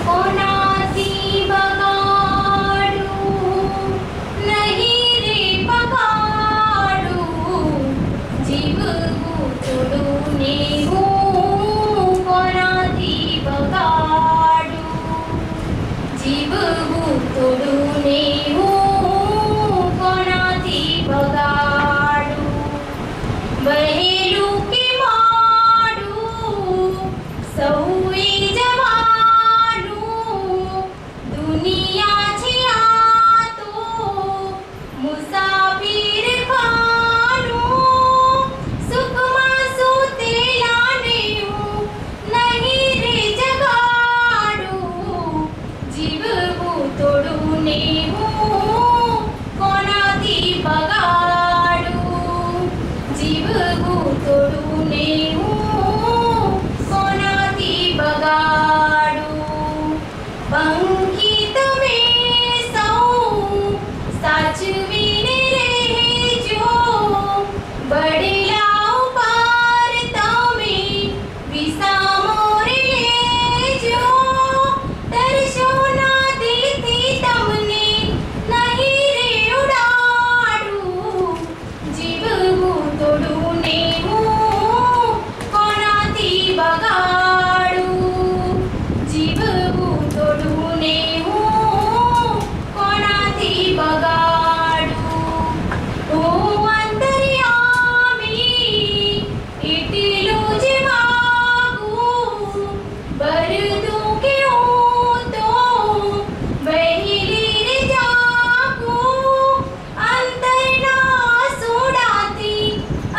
કોનાથી બગાડું નહીં રે બગાડું જીવવું થોડું ને હું કોનાથી બગાડું જીવવું થોડું ને હું કોનાથી બગાડું વહેલું કે મોડું સૌએ જવાનું દુનિયા છે આ તો મુસાફિર ખાનું સુખમાં સુતેલા ને હું નહીં રે જગાડું જીવવું થોડું ને હું કોનાથી બગાડું જીવવું થોડું ને હું કોનાથી બગાડું પંખી તમે સૌ સાચવીને રહેજો બડલા ઉપર તમે વિસામો લેજો દર્શો ના દિલથી તમને નહીં રે ઉડાડું જીવવું થોડું ને હું કોનાથી બગાડું જીવવું થોડું ને હું કોનાથી બગાડું હું અંતર્યામી એટલું જ માગું બરદું કે હું તો વહેલી રે જાગું અંતરના સોડાથી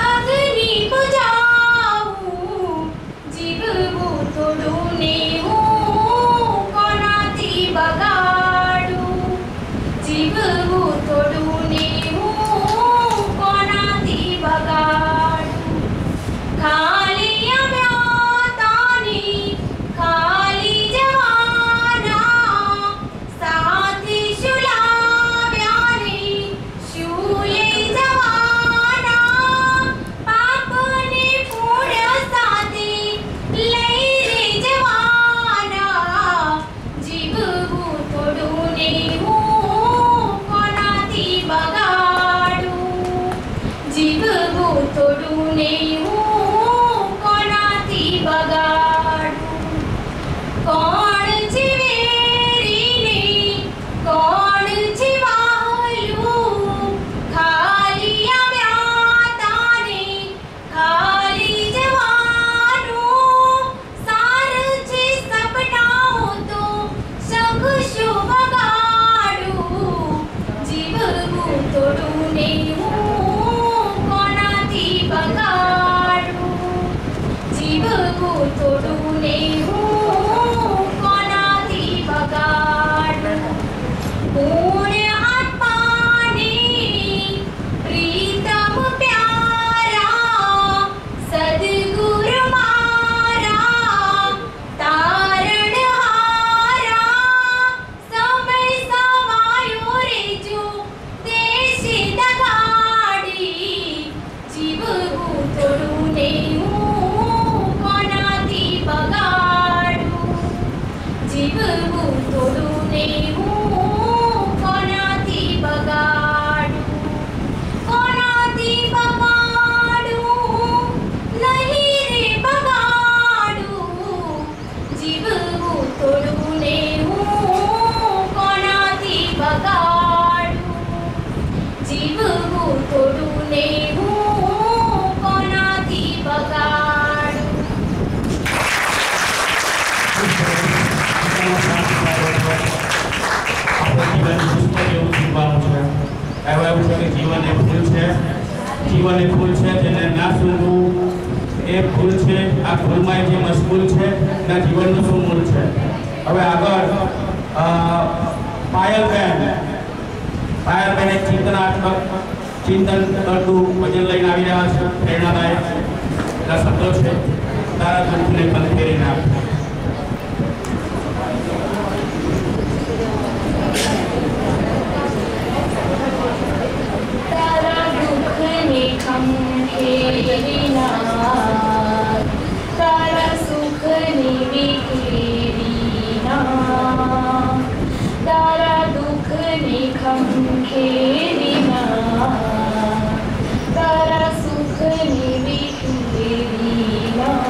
અગ્નિ બુઝાવું જીવવું થોડું ને હું કોનાથી બગાડું જીવવું થોડું ને હું કોનાથી બગાડું ખાલી આવ્યા તાની ખાલી જવાના સાથે શું લાવ્યા ને શું લઈ જવાના પાપને પૂર્ણ સાથે લઈ રે જવાના જીવવું થોડું ને હું કોનાથી બગાડું જીવવું થોડું ને હું કોનાથી બગાડું કોણ છે વેરીને કોણ છે વાહલું ખાલી આવ્યા તાને ખાલી જવાનું સાર છે સપનાઓ તો સગશો બગાડું જીવવું થોડું ને હું કોનાથી બગાડું થોડું થોડું ને હું કોનાથી બગાડું.
જીવન એ ફૂલ છે જેને ના સૂંઘવું એ ફૂલ છે. આ ફૂલમાં જે મશગુલ છે એના જીવનનું શું મૂળ છે. હવે આગળ પાયલબેન એક ચિંતનાત્મક ચિંતન કરતું ભજન લઈને આવી રહ્યા છે. પ્રેરણાદાયક એના શબ્દો છે. તારા દુઃખને ખંખેરીને આપ.
તારા દુઃખને ખંખેરીના, તારા સુખને વિખેરીના, તારા દુઃખને ખંખેરીના, તારા સુખને વિખેરીના.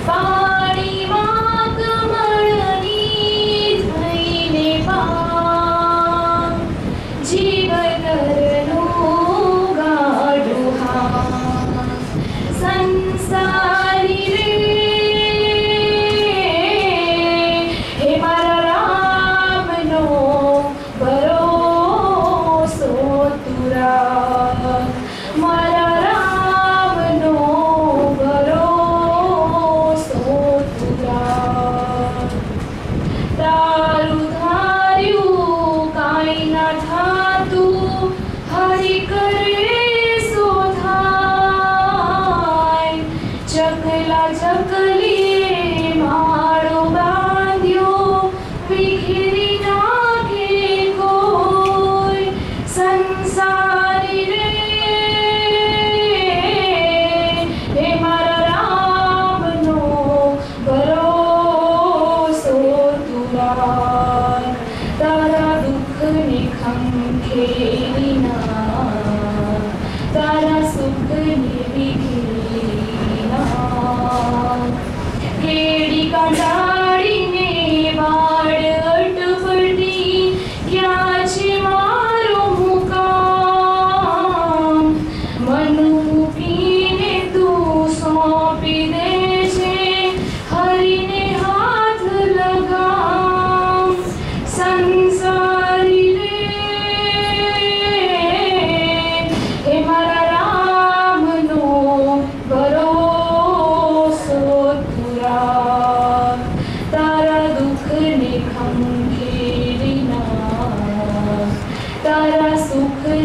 પાણીમાં કમળની થઈને પામ જીવતરનું ગાઢું હામ. સંસારી રે હે મારા રામનો ભરોસો તું રાખ. મારા રામનો ભરોસો તું રાખ. તારું ધાર્યું કાંઈ ના થાતું, હરિ કરે સો થાય. ચકલા ચકલીએ માળો બાંધ્યો, વિખેરી નાખે કોઈ. સંસારી રે હે મારા રામનો ભરોસો તું રાખ. તારા દુઃખને ખંખેરીના, તારા સુખને વિખેરીના. કેડી કંટાળીને વાડ અટપટી, ક્યાં છે મારું મુકામ. મન મૂકીને તું સોંપી દે છે, હરીને હાથ લગામ. સંસારી રે હે મારા રામનો ભરોસો તું રાખ. તારા દુઃખને ખંખેરીના, તારા સુખને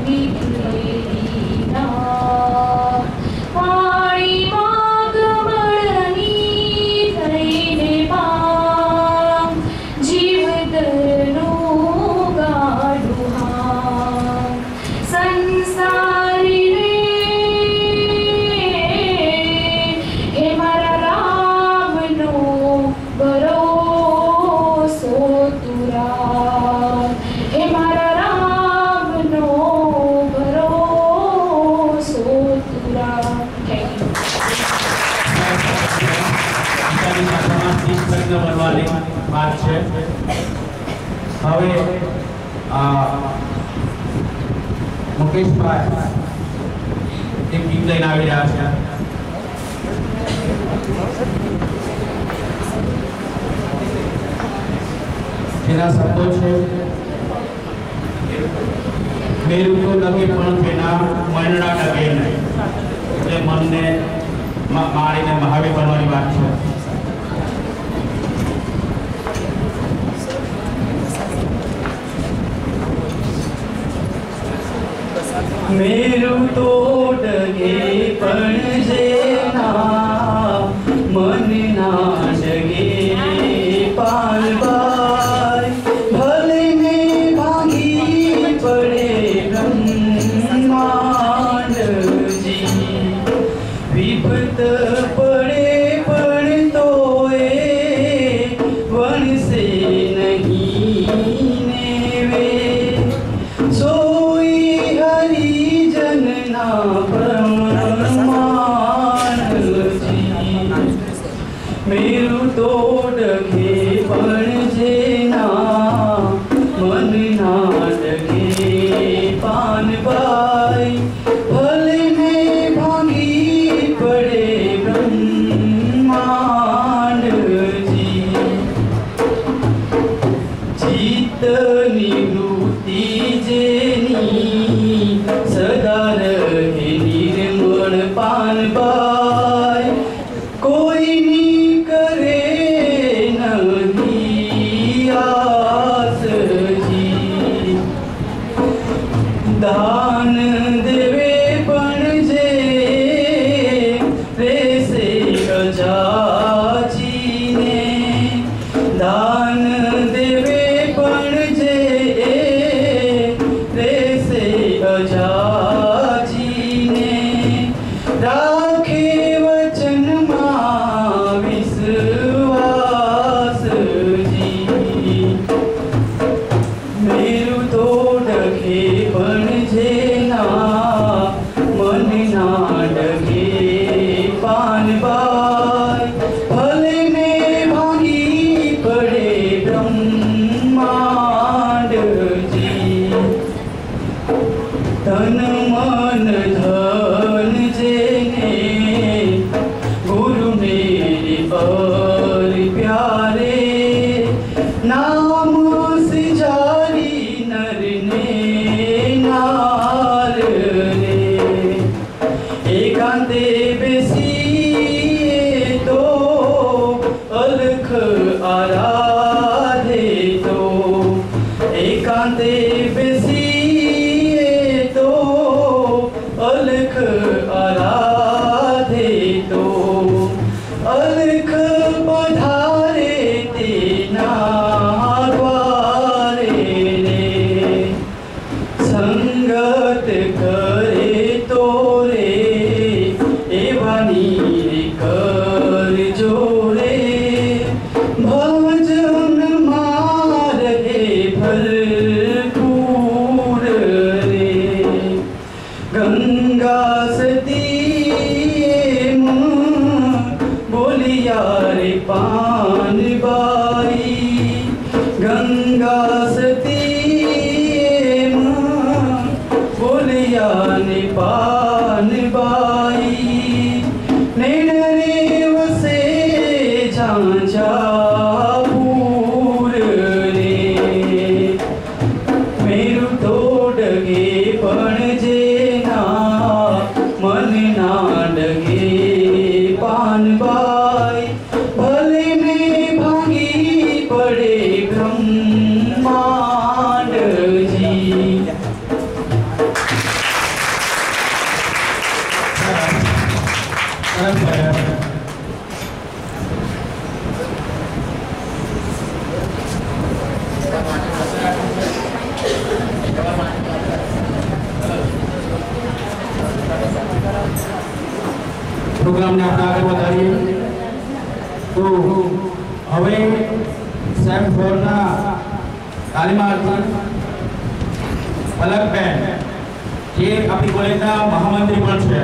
વિખેરીના. પાણીમાં કમળની થઈને પામ જીવતરનું ગાઢું હામ. સંસારી રે હે મારા રામનો ભરોસો તું રાખ. હે મારા રામનો ભરોસો તું રાખ. Thank you.
ગીતાની ભાષામાં શિસ્તજ્ઞ બનવાની વાત છે. હવે મુકેશભાઈ એક ગીત લઈને આવી રહ્યા છે. જેના શબ્દો છે મેરું તો લગે પણ તેના મનડા ડગે નહીં. એટલે મનને મારીને મહાવીર બનવાની વાત છે.
મેરું તો ડગે પણ જેના મન ના ડગે પાલબાઈ. ભલે ને ભાગી પડે બ્રહ્માંડજી, વિપત પડે પણ તોય વણસે નહીં નેવે. સોઈ હરિજનના પ્રમાણ पान बाई भले में भांगी पड़े ब्रह्मांड जी चित्त निवृत्ति जेनी सदा रहे निर्मल पान बाई कोई नी करे नहीं आस जी दान देवे पण जे रे से अजाची ने दान देवे पण जे रे से अजाची ने राखे वचन मां विश्वास जी मेरु तो डगे पण जेना मन ना डगे पान बाई भले में भांगी पड़े ब्रह्मांड जी तन मन धन जेने गुरु मेरे पर प्यारे नाम सिजारी नर ने नार रे एकांते बेसिए तो अलख आराधे तो एकांते बेसिए तो अलख आराधे तो अलख पधारे तेना द्वारे रे संगत करे तो रे एवानी रे कर जोड़े भजन मार हे भरपूर रे गंगा सती बोलिया रे पान बाई गंगा सती बोलिया ने पान बाई नैन रे वसे झांझा पूर रे मेरु तो डगे पण जेना मन ना डगे पान बाई भले में भांगी पड़े ब्रह्मांड जी
प्रोग्राम ने આપણે આગળ વધારીએ તો હવે સેમ 4 ના તાલીમાર્થી પલકબેન જે આપણી કોલેજના મહામંત્રી પણ છે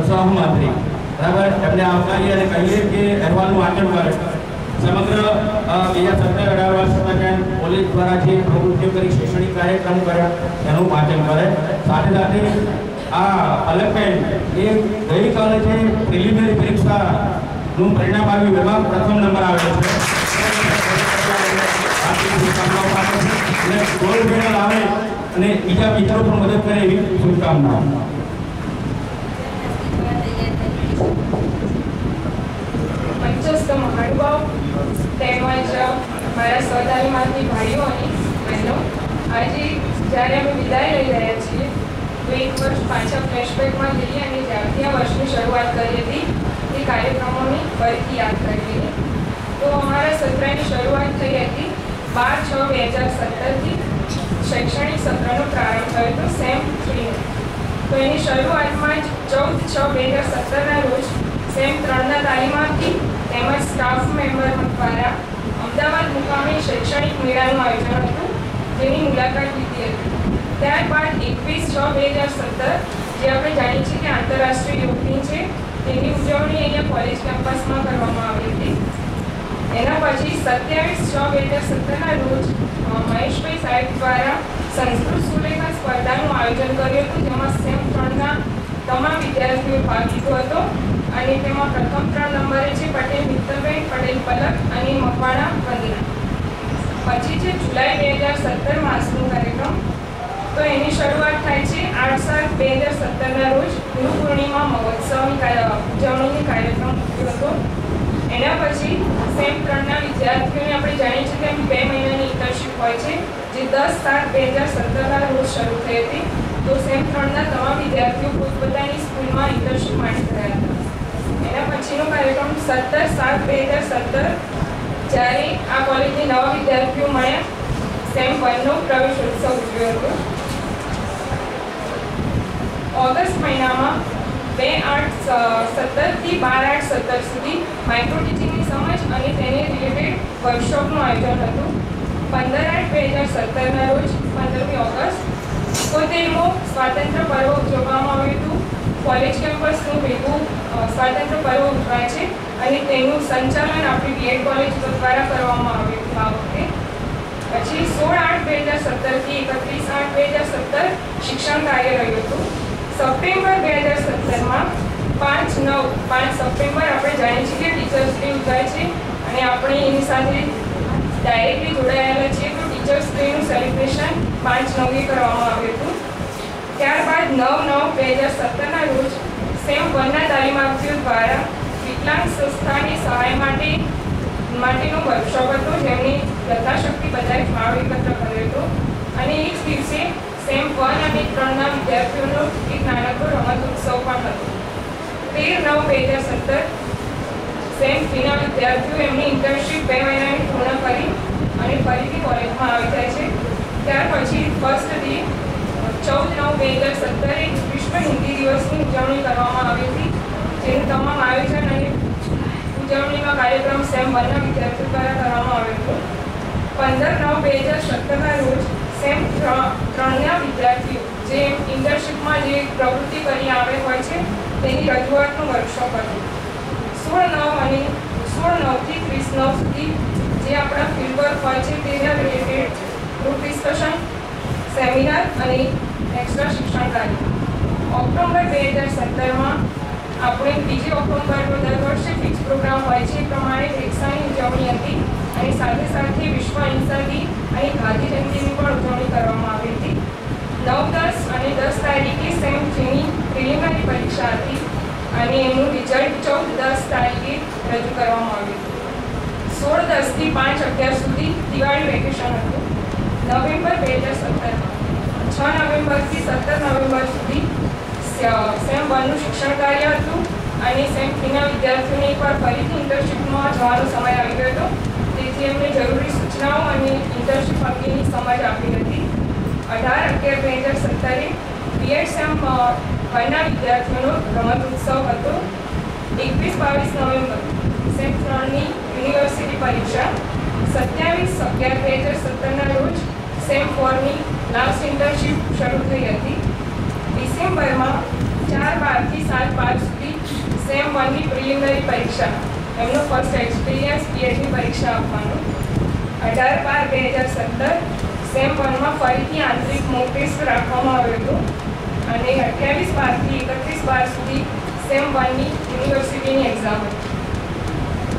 સહમંત્રી બરાબર એમને આવકારીએ અને કહીએ કે અહેવાલનું વાંચન કરે સમગ્ર 2017-18 વર્ષ દરમિયાન કોલેજ દ્વારા જે પ્રવૃત્તિઓ કરી શૈક્ષણિક કાર્યક્રમ કર્યા એનું વાંચન કરે સાથે સાથે પલકબેન એ ગઈકાલે જે પ્રિલિમિનરી પરીક્ષાનું પરિણામ આવ્યું એમાં પ્રથમ નંબર આવ્યો છે અને ગોલ્ડ મેડલ આવે અને બીજા મિત્રો પણ મદદ કરે એવી શુભકામનાઓ
મંચસ્થ મહાનુભાવ તેમજ મારા સહતાલીમાર્થી ભાઈઓ અને બહેનો આજે જ્યારે અમે વિદાય લઈ રહ્યા છીએ તો એક વર્ષ પાછા ફ્લેશબેકમાં જઈએ અને જ્યારથી આ વર્ષની શરૂઆત કરી હતી તે કાર્યક્રમોની ફરીથી યાદ કરવી તો અમારા સત્રની શરૂઆત થઈ હતી 12/6/2017થી શૈક્ષણિક સત્રનો પ્રારંભ થયો હતો સેમ 3 તો એની શરૂઆતમાં જ 14/6/2017ના રોજ સેમ 3ના તાલીમાર્થી તેમજ સ્ટાફ મેમ્બર દ્વારા અમદાવાદ મુકામે શૈક્ષણિક મેળાનું આયોજન હતું જેની મુલાકાત લીધી હતી ત્યારબાદ 21/6/2017 જે આપણે જાણીએ છીએ કે આંતરરાષ્ટ્રીય યોગ દિન છે તેની ઉજવણી અહીંયા કોલેજ કેમ્પસમાં કરવામાં આવી હતી એના પછી 27/6/2017ના રોજ મહેશભાઈ સાહેબ દ્વારા સંસ્કૃત સુલેખન સ્પર્ધાનું આયોજન કર્યું હતું, જેમાં સેમ 3ના તમામ વિદ્યાર્થીઓએ ભાગ લીધો હતો અને તેમાં પ્રથમ 3 નંબરે છે પટેલ મિત્તલબેન, પટેલ પલક અને મકવાણા વંદના. પછી છે જુલાઈ 2017 માસનો કાર્યક્રમ. તો એની શરૂઆત થાય છે 8/7/2017ના રોજ ગુરુ પૂર્ણિમા મહોત્સવની ઉજવણીનો કાર્યક્રમ થયો હતો. એના પછી સેમ 3ના વિદ્યાર્થીઓને આપણે જાણીએ છીએ કે 2 મહિનાની ઇન્ટર્નશિપ હોય છે, જે 10/7/2017ના રોજ શરૂ થઈ હતી. તો સેમ 3ના તમામ વિદ્યાર્થીઓ પોતપોતાની સ્કૂલમાં ઇન્ટર્નશિપ માટે ગયા હતા. એના પછીનો કાર્યક્રમ 17/7/2017, જ્યારે આ કોલેજની નવા વિદ્યાર્થીઓ મળ્યા, સેમ 1નો પ્રવેશ ઉત્સવ ઉજવ્યો હતો. ઓગસ્ટ મહિનામાં 2/8/17 થી 12/8/17 સુધી માઇક્રો ટીચિંગની સમજ અને તેને રિલેટેડ વર્કશોપનું આયોજન હતું. 15/8/2017ના રોજ 15મી ઓગસ્ટ 71મો સ્વાતંત્ર્ય પર્વ ઉજવવામાં આવ્યું હતું. કોલેજ કેમ્પસનું ભેગું સ્વાતંત્ર્ય પર્વ ઉજવાય છે અને તેનું સંચાલન આપણી બીએડ કોલેજ દ્વારા કરવામાં આવ્યું હતું આ વખતે. પછી 16/8/2017 થી 31/8/2017 શિક્ષણ કાર્ય રહ્યું હતું. સપ્ટેમ્બર 2017માં 5 સપ્ટેમ્બર આપણે જાણીએ છીએ કે ટીચર્સ ડે ઉજવાય છે અને આપણે એની સાથે ડાયરેક્ટલી જોડાયેલા છીએ. તો ટીચર્સ ડેનું સેલિબ્રેશન 5/9 કરવામાં આવ્યું હતું. ત્યારબાદ 9/9/2017ના રોજ સેમ 1ના તાલીમાર્થીઓ દ્વારા વિકલાંગ સંસ્થાની સહાય માટેનો વર્કશોપ હતો, જેમની યથાશક્તિ બધાએ ફાળો એકત્ર કર્યો હતો. અને એક દિવસે સેમ 1 અને 3ના વિદ્યાર્થીઓનો એક નાનકડો રમત ઉત્સવ પણ હતો. 13/9/2017 સેમ 3ના વિદ્યાર્થીઓ એમની ઇન્ટર્નશિપ 2 મહિનાની પૂર્ણ કરી અને ફરીથી કોલેજમાં આવી જાય છે. ત્યાર પછી 1st 14/9/2017 વિશ્વ હિન્દી દિવસની ઉજવણી કરવામાં આવી હતી, જેનું તમામ આયોજન અને ઉજવણીનો કાર્યક્રમ સેમ 1ના વિદ્યાર્થીઓ દ્વારા કરવામાં આવ્યો હતો. 15/9/2017ના રોજ સેમ 3ના વિદ્યાર્થીઓ જે ઇન્ટર્નશિપમાં જે પ્રવૃત્તિ કરી આવે હોય છે તેની રજૂઆતનું વર્કશોપ હતું. 16/9 થી 30/9 સુધી જે આપણા ફિલ્ડ વર્ક હોય છે તેના રિલેટેડ ગ્રુપ ડિસ્કશન, સેમિનાર અને એક્સ્ટ્રા શિક્ષણ કાર્ય. ઓક્ટોબર 2017માં આપણે 2 ઓક્ટોબરનો દર વર્ષે ફિક્સ પ્રોગ્રામ હોય છે એ પ્રમાણે રિક્ષાની ઉજવણી હતી અને સાથે સાથે વિશ્વ અહિંસા દિન અને ગાંધી જયંતિની પણ ઉજવણી કરવામાં આવી હતી. 9, 10 અને 10 તારીખે સેમ 3ની પ્રિલિમિનરી પરીક્ષા હતી અને એનું રિઝલ્ટ 14-10 તારીખે રજૂ કરવામાં આવ્યું હતું. 16-10 થી 5-11 સુધી દિવાળી વેકેશન હતું. નવેમ્બર 2017માં 6 નવેમ્બરથી 17 નવેમ્બર સુધી સેમ 1નું શિક્ષણ કાર્ય હતું અને સેમ 3ના વિદ્યાર્થીઓને એકવાર ફરીથી ઇન્ટર્નશિપમાં જવાનો સમય આવી ગયો હતો, તેથી એમને જરૂરી સૂચનાઓ અને ઇન્ટર્નશિપ અંગેની સમજ આપી હતી. 18/11/2017 બીએડ સેમ 1ના વિદ્યાર્થીઓનો રમત ઉત્સવ હતો. 21-22 નવેમ્બર સેમ 3ની યુનિવર્સિટી પરીક્ષા. 27/11/2017ના રોજ સેમ 4ની લાસ્ટ ઇન્ટર્નશિપ શરૂ થઈ હતી. ડિસેમ્બરમાં 4/12 થી 7/12 સુધી સેમ 1ની પ્રિલિમિનરી પરીક્ષા, એમનો ફર્સ્ટ એક્સપિરિયન્સ બીએડની પરીક્ષા આપવાનો. 18/12/2017 સેમ 1માં ફરીથી આંતરિક મોક ટેસ્ટ રાખવામાં આવ્યો હતો અને 28/12 થી 31/12 સુધી સેમ 1ની યુનિવર્સિટીની એક્ઝામ હતી.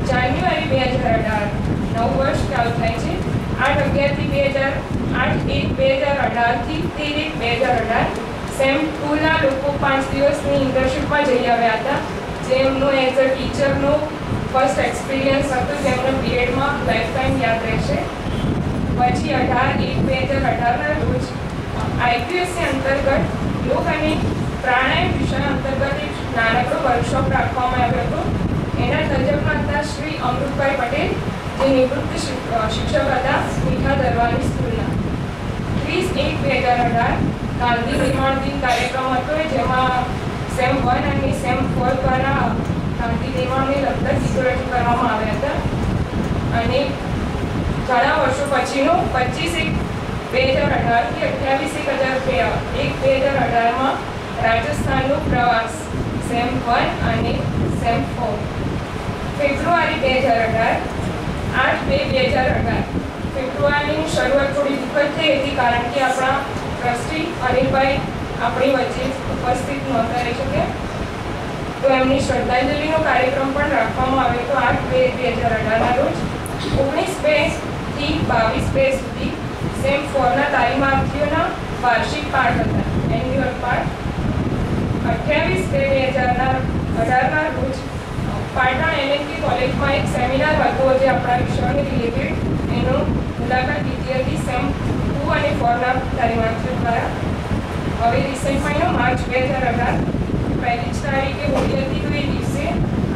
જાન્યુઆરી 2018 નવું વર્ષ ચાલુ થાય છે. 8/11 થી 8/1/2018 થી 13/1/2018 સેમ 2ના લોકો 5 દિવસની ઇન્ટર્નશિપમાં જઈ આવ્યા હતા, જેમનો એઝ અ ટીચરનો ફર્સ્ટ એક્સપિરિયન્સ હતો, જેમને બીએડમાં લાઈફ ટાઈમ યાદ રહેશે. પછી 18/1/2018ના રોજ આઈપીએસસી અંતર્ગત યોગ અને પ્રાણાયામ વિષય અંતર્ગત એક નાનકડો વર્કશોપ રાખવામાં આવ્યો હતો. એના તજજ્ઞ હતા શ્રી અમૃતભાઈ પટેલ, જે નિવૃત્ત શિક્ષક હતા મીઠા દરવાની સ્કૂલના. 30/1/2018 ગાંધી નિર્માણ દિન કાર્યક્રમ હતો, જેમાં સેમ 1 અને સેમ 4 દ્વારા ગાંધી નિર્માણને લગતા ગીતો રજૂ કરવામાં આવ્યા હતા. અને ઘણા વર્ષો પછીનો 25/1/2018 થી 28/1/2018માં રાજસ્થાનનો પ્રવાસ સેમ 1 અને સેમ 4. ફેબ્રુઆરી 2018 8/2/2018 ફેબ્રુઆરીની શરૂઆત થોડી દુઃખદ થઈ હતી, કારણ કે આપણા ટ્રસ્ટી અનિલભાઈ આપણી વચ્ચે ઉપસ્થિત નહોતા રહી શક્યા. તો એમની શ્રદ્ધાંજલિનો કાર્યક્રમ પણ રાખવામાં આવ્યો હતો 8/2/2018ના રોજ. 19/2 થી 22/2 સુધી સેમ 4ના તાલીમાર્થીઓના વાર્ષિક પાઠ હતા, એન્યુઅલ પાઠ. 28/2/2018ના રોજ પાટણ એનએનકે કોલેજમાં એક સેમિનાર હતો જે આપણા વિષયોને રિલેટેડ એનો મુલાકાત લીધી હતી સેમ 2 અને 4ના તાલીમાર્થીઓ દ્વારા. હવે રિસેન્ટ મહિનો માર્ચ 2018 પહેલી જ તારીખે હોળી હતી. તો એ દિવસે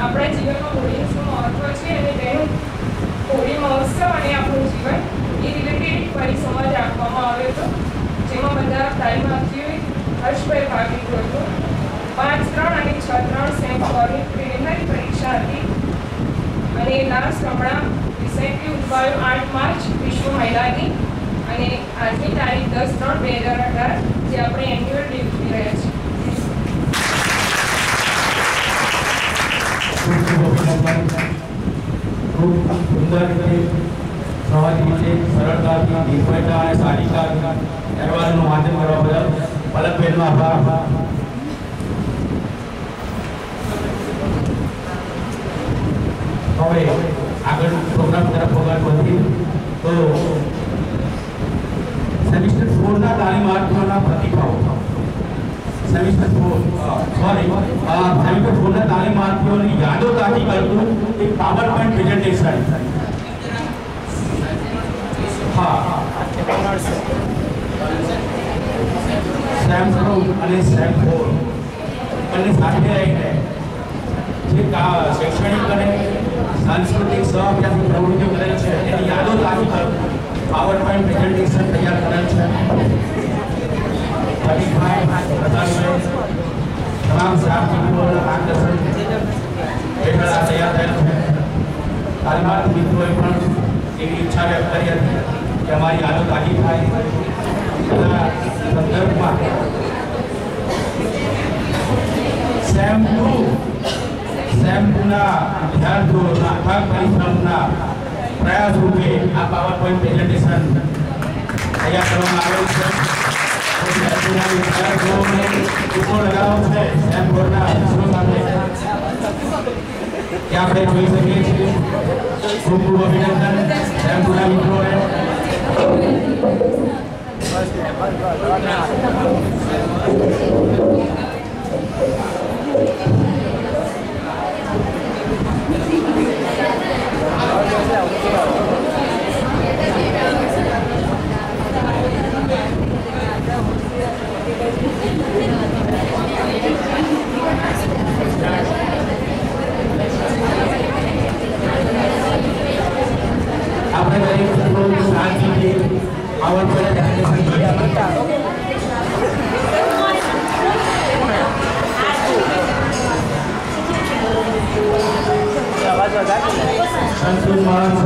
આપણા જીવનમાં હોળીનું શું મહત્વ છે અને તેનું હોળી મહોત્સવ અને આપણું જીવન એ રિલેટેડ એક પરિસંવાદ રાખવામાં આવ્યો હતો, જેમાં બધા તાલીમાર્થીઓએ હર્ષભેર ભાગ લીધો હતો. 5-3 અને 6-3 સેમ 4ની પ્રિલિમિનરી પરીક્ષા હતી અને લાસ્ટ હમણાં રિસેન્ટલી ઉજવાયો 8 માર્ચ વિશ્વ મહિલા દિન અને આજની તારીખ 10/3/2018 જે આપણે એન્યુઅલ ડે ઉજવી રહ્યા છીએ.
ખૂબ સુંદર રીતે સહજ રીતે સરળતાથી નિર્ભયતા અને સારિકાથી અહેવાલનું વાંચન કરવા બદલ પલકબેનનો આભાર. હવે આગળ પ્રોગ્રામ તરફ આગળ વધી તો સેમિસ્ટર 4ના તાલીમાર્થીઓના પ્રતિભાવો સેમિસ્ટર 4ના તાલીમાર્થીઓની યાદો તાજી કરતું એક પાવર પોઈન્ટ પ્રેઝન્ટેશન. હા, સેમ 2 અને સેમ 4 બંને સાથે રહીને જે શૈક્ષણિક અને સાંસ્કૃતિક સહઅભ્યાસની પ્રવૃત્તિઓ કરેલ છે એની યાદો તાજી કરતું પાવર પોઈન્ટ પ્રેઝન્ટેશન તૈયાર કરેલ છે. તમામ સ્ટાફ મિત્રોના માર્ગદર્શન હેઠળ આ તૈયાર થયેલ છે. તાલીમાર્થી મિત્રોએ પણ એવી ઈચ્છા વ્યક્ત કરી હતી કે અમારી યાદો તાજી થાય. એના સંદર્ભમાં સેમ 2ના વિદ્યાર્થીઓના અથાગ પરિશ્રમના પ્રયાસ રૂપે આ પાવર પોઈન્ટ પ્રેઝન્ટેશન તૈયાર કરવામાં આવેલું છે. આપણે જોઈ શકીએ છીએ. ખૂબ ખૂબ અભિનંદન સેમપુરા મિત્રોને. આપણે દરેક મિત્રો શાંતિથી આવડ પર સંસ્કૃત મહોત્સવ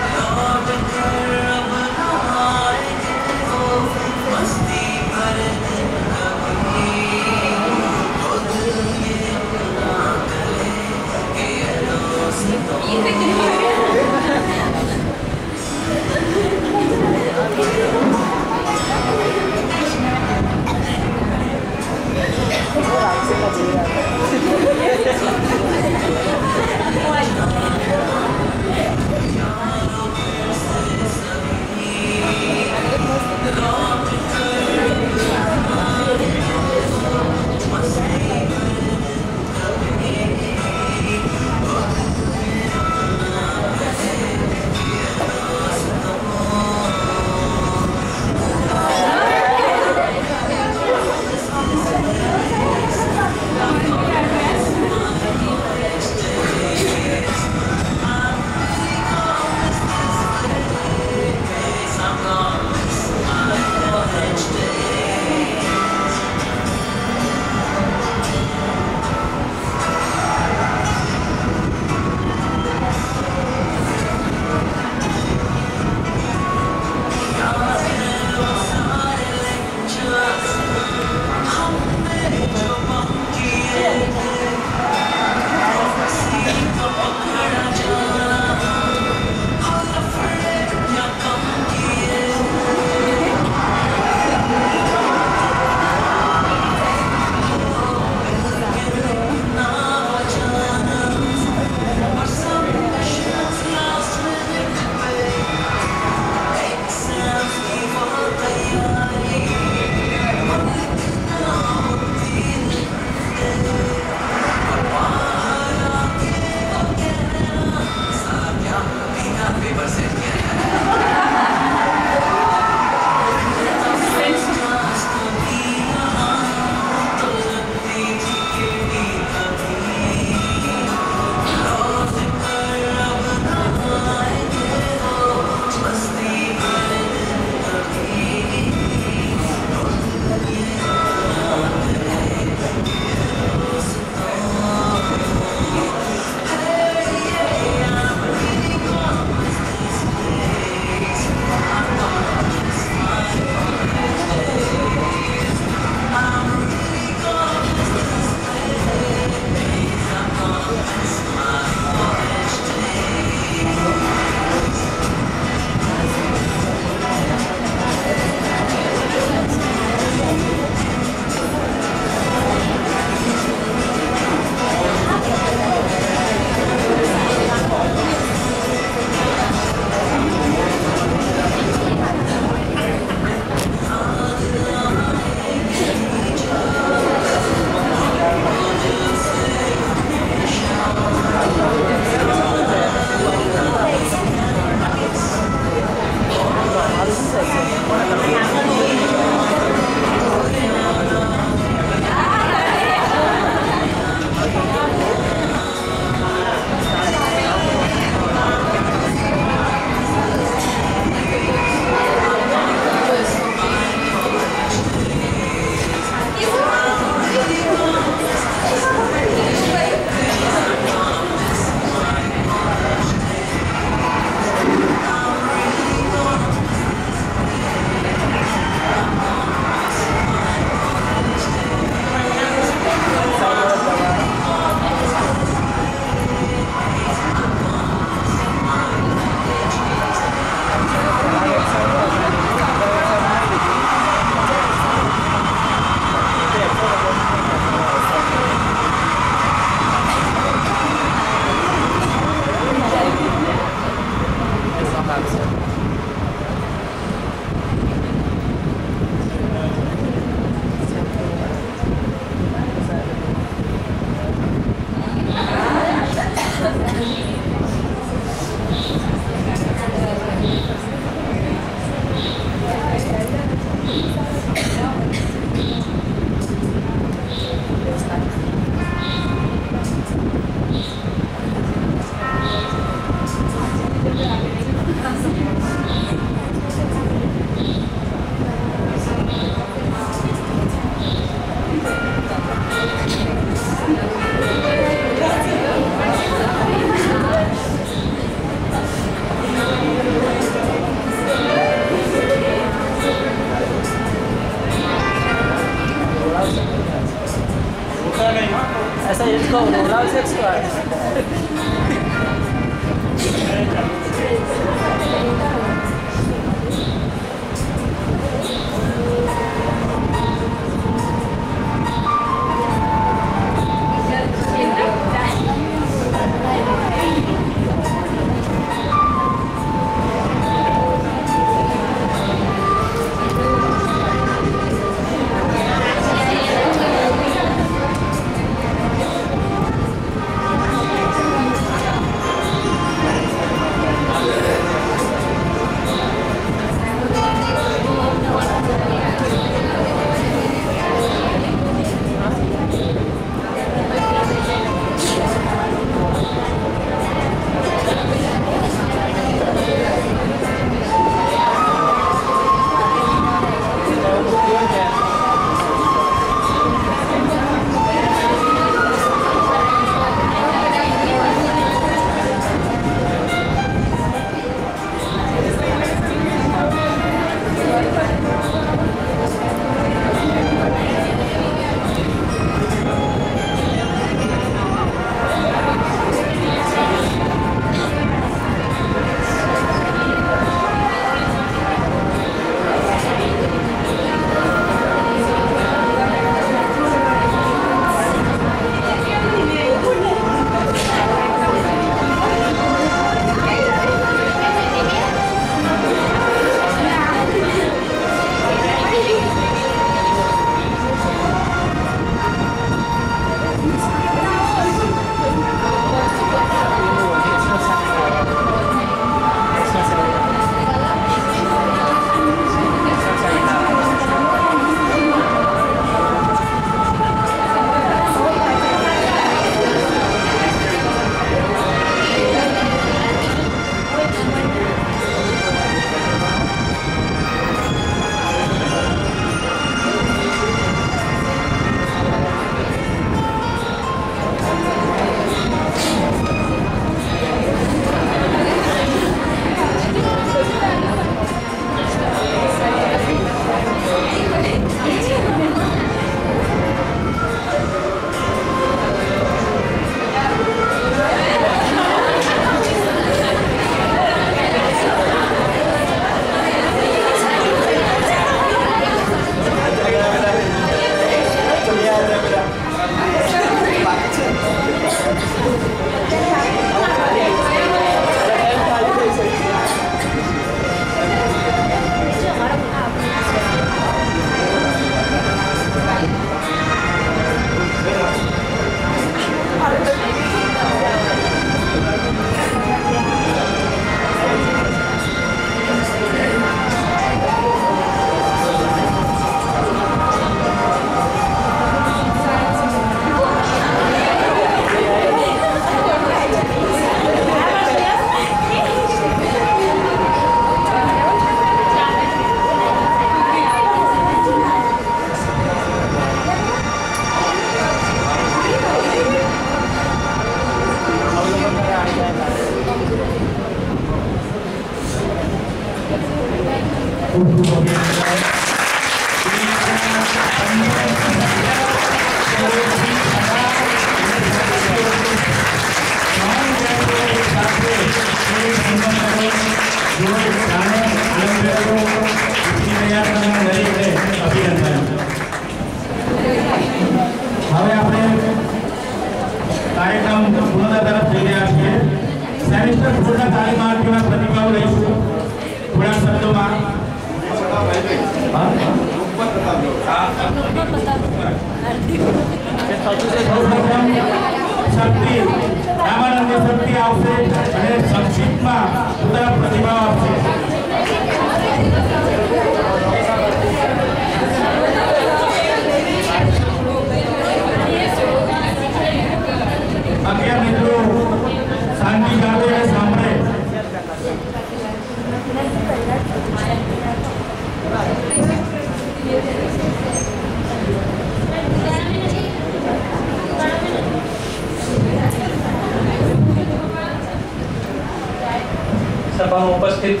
સભામાં ઉપસ્થિત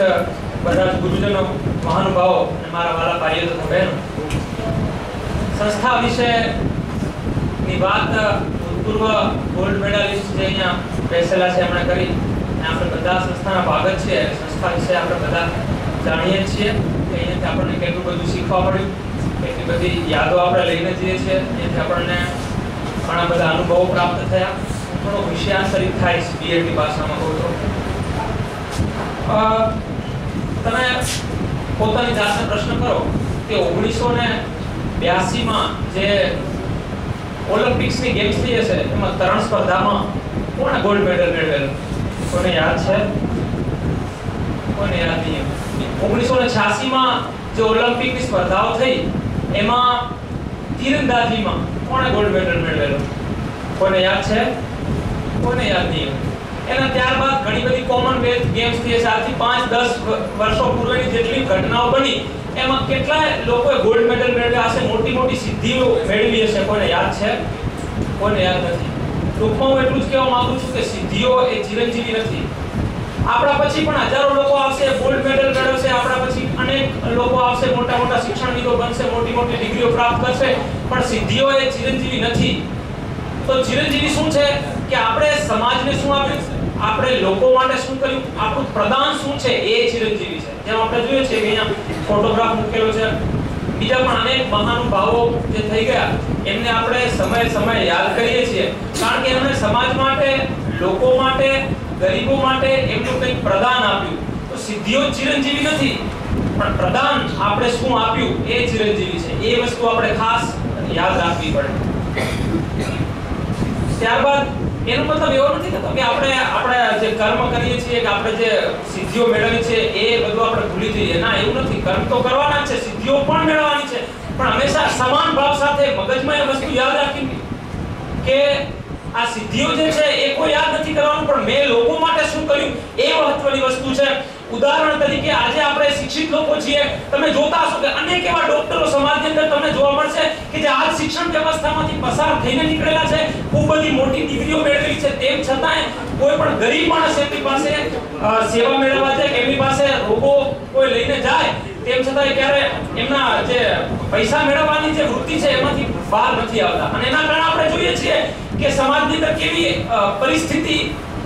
બધા જ ગુરુજનો, મહાનુભાવો અને મારા વાલા ભાઈઓ તથા બહેનો, સંસ્થા વિશેની વાત ભૂતપૂર્વ ગોલ્ડ મેડાલિસ્ટ જે અહીંયા બેસેલા છે એમણે કરી અને આપણે બધા સંસ્થાના ભાગ જ છે. સંસ્થા વિશે આપણે બધા જાણીએ છીએ કે અહીંયાથી આપણને કેટલું બધું શીખવા મળ્યું, કેટલી બધી યાદો આપણે લઈને જઈએ છીએ. અહીંયાથી આપણને ઘણા બધા અનુભવો પ્રાપ્ત થયા. થોડો વિષયાંતરિત થાય છે બીએડની ભાષામાં કહું તો. તમે પોતાની જાતને પ્રશ્ન કરો કે 1982 માં જે ઓલિમ્પિક્સની ગેમ્સ થઈ હશે એમાં તરણ સ્પર્ધામાં કોણે ગોલ્ડ મેડલ મેળવેલો? કોને યાદ છે? કોને યાદ નહીં? 1986 માં જે ઓલિમ્પિકની સ્પર્ધાઓ થઈ એમાં તીરંદાજીમાં કોણે ગોલ્ડ મેડલ મેળવેલો? કોને યાદ છે? કોને યાદ નહીં? એના ત્યારબાદ ઘણી બધી કોમનવેલ્થ ગેમ્સ થઈ હશે. આજથી 5-10 વર્ષો પૂર્વેની જેટલી ઘટનાઓ બની એમાં કેટલાય લોકોએ ગોલ્ડ મેડલ મેળવ્યા હશે, મોટી મોટી સિદ્ધિઓ મેળવી હશે. કોને યાદ છે? કોને યાદ નથી? ટૂંકમાં હું એટલું જ કહેવા માંગુ છું કે સિદ્ધિઓ એ ચિરંજીવી નથી. આપણા પછી પણ હજારો લોકો આવશે, ગોલ્ડ મેડલ મેળવશે. આપણા પછી અનેક લોકો આવશે, મોટા મોટા શિક્ષણવિદો બનશે, મોટી મોટી ડિગ્રીઓ પ્રાપ્ત કરશે, પણ સિદ્ધિઓ એ ચિરંજીવી નથી. તો ચિરંજીવી શું છે કે આપણે સમાજને શું આપ્યું, આપણે લોકો માટે શું કર્યું, આપણું પ્રદાન શું છે એ ચિરંજીવી છે. જેમ આપણે જોઈએ છે કે અહીંયા ફોટોગ્રાફ મૂકેલો છે. બીજા પણ અનેક મહાનુભાવો જે થઈ ગયા એમને આપણે સમય યાદ કરીએ છીએ, કારણ કે એમણે સમાજ માટે, લોકો માટે, ગરીબો માટે એમનું કંઈક પ્રદાન આપ્યું. તો સિદ્ધિઓ ચિરંજીવી નથી, પણ પ્રદાન આપણે શું આપ્યું એ ચિરંજીવી છે. એ વસ્તુ આપણે ખાસ યાદ રાખવી પડે. ત્યારબાદ એનો મતલબ એવો નથી થતો કે આપણે જે કર્મ કરીએ છીએ કે આપણે જે સિદ્ધિઓ મેળવી છે એ બધું આપણે ભૂલી જઈએ. ના, એવું નથી. કર્મ તો કરવાના છે, સિદ્ધિઓ પણ મેળવવાની છે, પણ હંમેશા સમાન ભાવ સાથે મગજમાં એ વસ્તુ યાદ રાખવી કે આ સિદ્ધિઓ જે છે એ કોઈ યાદ નથી કરવાનું, પણ મેં લોકો માટે શું કર્યું એ મહત્વની વસ્તુ છે. ઉદાહરણ તરીકે આજે આપણે શિક્ષિત લોકો છીએ. તમે જોતા હશો કે અનેક એવા ડોક્ટરો સમાજની અંદર તમને જોવા મળશે કે જે આજ શિક્ષણ વ્યવસ્થામાંથી પસાર થઈને નીકળેલા છે, ખૂબ બધી મોટી ડિગ્રીઓ મેળવેલી છે, તેમ છતાંય કોઈ પણ ગરીબ માણસ એમની પાસે સેવા મેળવવા જાય, એમની પાસે રોગો કોઈ લઈને જાય, તેમ છતાંય ક્યારે એમના જે પૈસા મેળવવાની જે વૃત્તિ છે એમાંથી બહાર નથી આવતા. અને એના કારણે આપણે જોઈએ છીએ કે સમાજની અંદર કેવી પરિસ્થિતિ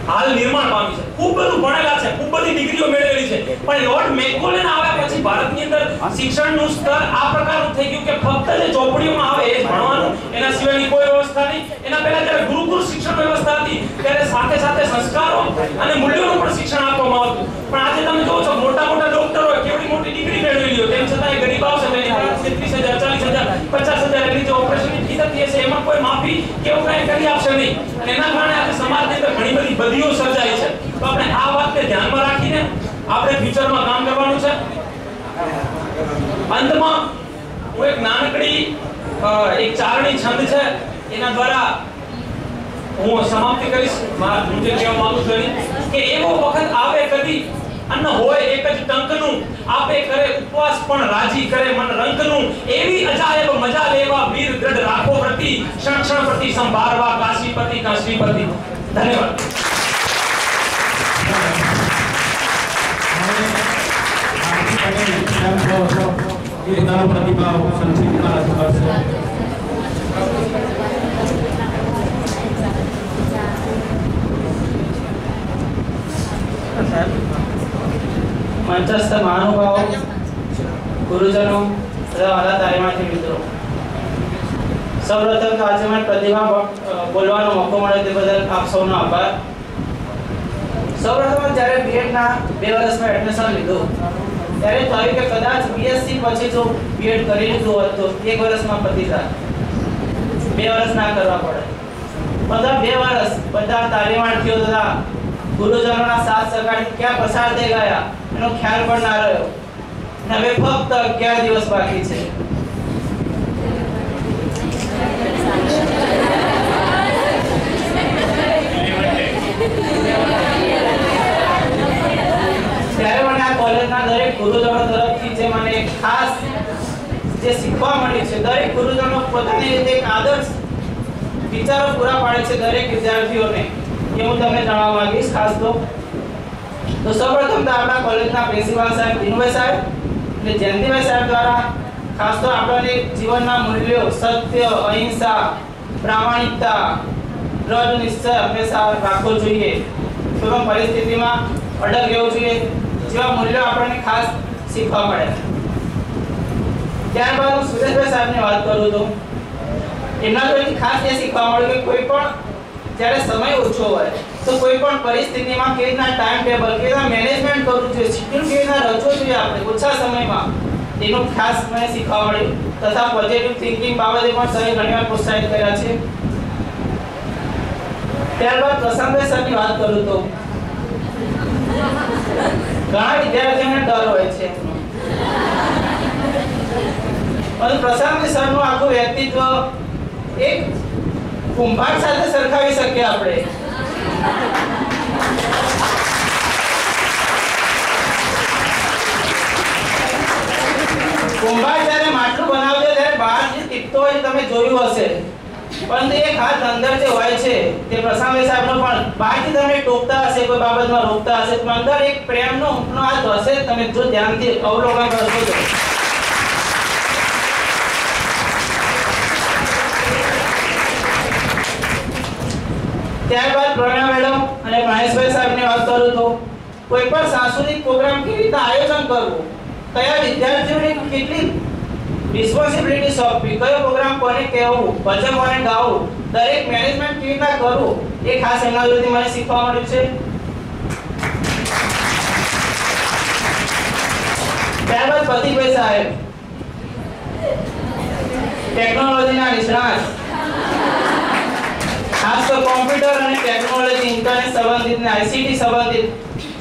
હાલ નિર્માણ પામી છે. ખૂબ બધું ભણેલા છે, ખૂબ બધી ડિગ્રીઓ મેળવેલી છે, પણ લોર્ડ મેકોલેન આવ્યા પછી ભારતની અંદર શિક્ષણનું સ્તર આ પ્રકારનું થઈ ગયું કે ફક્ત જે ચોપડીઓમાં આવે એ જ ભણવાનું, એના સિવાયની કોઈ વ્યવસ્થા નહીં. એના પહેલા જ્યારે ગુરુકુળ શિક્ષણ વ્યવસ્થા હતી ત્યારે સાથે સાથે સંસ્કારો અને મૂલ્યોનું પણ શિક્ષણ આપવામાં આવતું. પણ આજે તમે જોવો છો મોટા મોટા ડોક્ટરો કેવડી મોટી ડિગ્રી મેળવેલી હોય, તેમ છતાં એ ગરીબ આવશે 30,000, 40,000, 50,000 એટલી જે ઓપરેશનની ફી થતી હશે એમાં કોઈ માફી કેવું કાંઈ કરી આપશે નહીં. અને એના કારણે આજે સમાજની અંદર ઘણી બધી બદીઓ સર્જાય છે. તો આપણે આ વાતને ધ્યાનમાં રાખીને આપણે ફ્યુચરમાં કામ કરવાનું છે. અંતમાં હું એક નાનકડી એક ચારણી છંદ છે એના દ્વારા હું સમાપ્તિ કરીશ. હું જે કહેવા માંગુ છું કે એવો વખત આવે કદી અન્ન હોય એક જ ટંકનું, આપે કરે ઉપવાસ પણ રાજી કરે મન રંકનું, એવી અજાયબ મજા લેવા વીર દ્રઢ રાખો પ્રતિ, ક્ષણ ક્ષણ પ્રતિ સંભાળવા કાશીપતિ કાશીપતિ. ધન્યવાદ.
પ્રતિભાવ સંક્ષિપ્તમાં રજૂ કરશે.
મંચસ્થ મહાનુભાવો, ગુરુજનો તથા વાલા તાલીમાર્થી મિત્રો, સૌપ્રથમ તો આજે મને પ્રતિભા બોલવાનો મોકો મળ્યો તે બદલ આપ સૌનો આભાર. સૌપ્રથમ જ્યારે બીએડના 2 વર્ષમાં એડમિશન લીધું ત્યારે થયું કે કદાચ બીએસસી પછી જો બીએડ કરી લીધું હોત તો 1 વર્ષમાં પતી જાય, 2 વર્ષ ના કરવા પડે. બધા 2 વર્ષ બધા તાલીમાર્થીઓ તથા ગુરુજનોના સાથ સહકારથી ક્યાં પસાર થઈ ગયા એનો ખ્યાલ પણ ના રહ્યો. અને હવે ફક્ત 11 દિવસ બાકી છે. ત્યારે મને આ કોલેજના દરેક ગુરુજનો તરફથી જે મને ખાસ જે શીખવા મળ્યું છે, દરેક ગુરુજનો પોતાની રીતે એક આદર્શ વિચારો પૂરા પાડે છે દરેક વિદ્યાર્થીઓને, એ હું તમને જણાવવા માંગીશ. ખાસ તો સૌપ્રથમ તો આપણા કોલેજના પ્રિન્સિપાલ સાહેબ દિનુભાઈ સાહેબ અને જયંતિભાઈ સાહેબ દ્વારા ખાસ તો આપણા જીવનના મૂલ્યો સત્ય, અહિંસા, પ્રામાણિકતા, દ્રઢ નિશ્ચય હંમેશા રાખવો જોઈએ, કોઈ પણ પરિસ્થિતિમાં અડગ રહેવું જોઈએ, જેવા મૂલ્યો આપણને ખાસ શીખવા મળે. ત્યારબાદ હું સુરેશભાઈ સાહેબની વાત કરું તો એમના જોડેથી ખાસ એ શીખવા મળ્યું કે કોઈ પણ જ્યારે સમય ઓછો હોય તો કોઈ પણ પરિસ્થિતિમાં કેવી રીતના ટાઈમ ટેબલ કેવી રીતના મેનેજમેન્ટ કરવું જોઈએ, શેડ્યુલ કેવી રીતના રચવું જોઈએ આપણે ઓછા સમયમાં, એનું ખાસ મને શીખવા મળ્યું. તથા પોઝિટિવ થિંકિંગ બાબતે પણ સરે ઘણીવાર પ્રોત્સાહિત કર્યા છે. ત્યારબાદ પ્રશાંતભાઈ સરની વાત કરું તો ઘણા વિદ્યાર્થીઓને ડર હોય છે, અને પ્રશાંતભાઈ સરનું આખું વ્યક્તિત્વ એક કુંભાર સાથે સરખાવી શકીએ આપણે. કુંભાર જ્યારે માટલું બનાવતો ત્યારે બહાર જે ટીપતો હોય તમે જોયું હશે, પરંતુ એક હાથ અંદર જે હોય છે તે પ્રશાંતભાઈ સાહેબનો પણ બહારથી તમે ટોકતા હશે, કોઈ બાબતમાં રોકતા હશે, પણ અંદર એક પ્રેમનો ઊંટનો હાથ હશે. તમે જો ધ્યાનથી અવલોકન કરશો તો ત્યારબાદ પ્રણવ મેડમ અને મહેશભાઈ સાહેબની વાત કરું તો કોઈ પણ સાંસ્કૃતિક પ્રોગ્રામ કેવી રીતે આયોજન કરવું, કયા વિદ્યાર્થીઓને કેટલી રિસ્પોન્સિબિલિટી સોંપવી, કયો પ્રોગ્રામ કોને કહેવું, ભજન કોને ગાવું, દરેક મેનેજમેન્ટ કેવી રીતે કરવું, એ ખાસ એમના જોડેથી મને શીખવા મળ્યું છે. ત્યારબાદ પ્રતિકભાઈ સાહેબ ટેકનોલોજીના નિષ્ણાત, ખાસ તો કોમ્પ્યુટર અને ટેકનોલોજી, ઇન્ટરનેટ સંબંધિત અને આઈસીટી સંબંધિત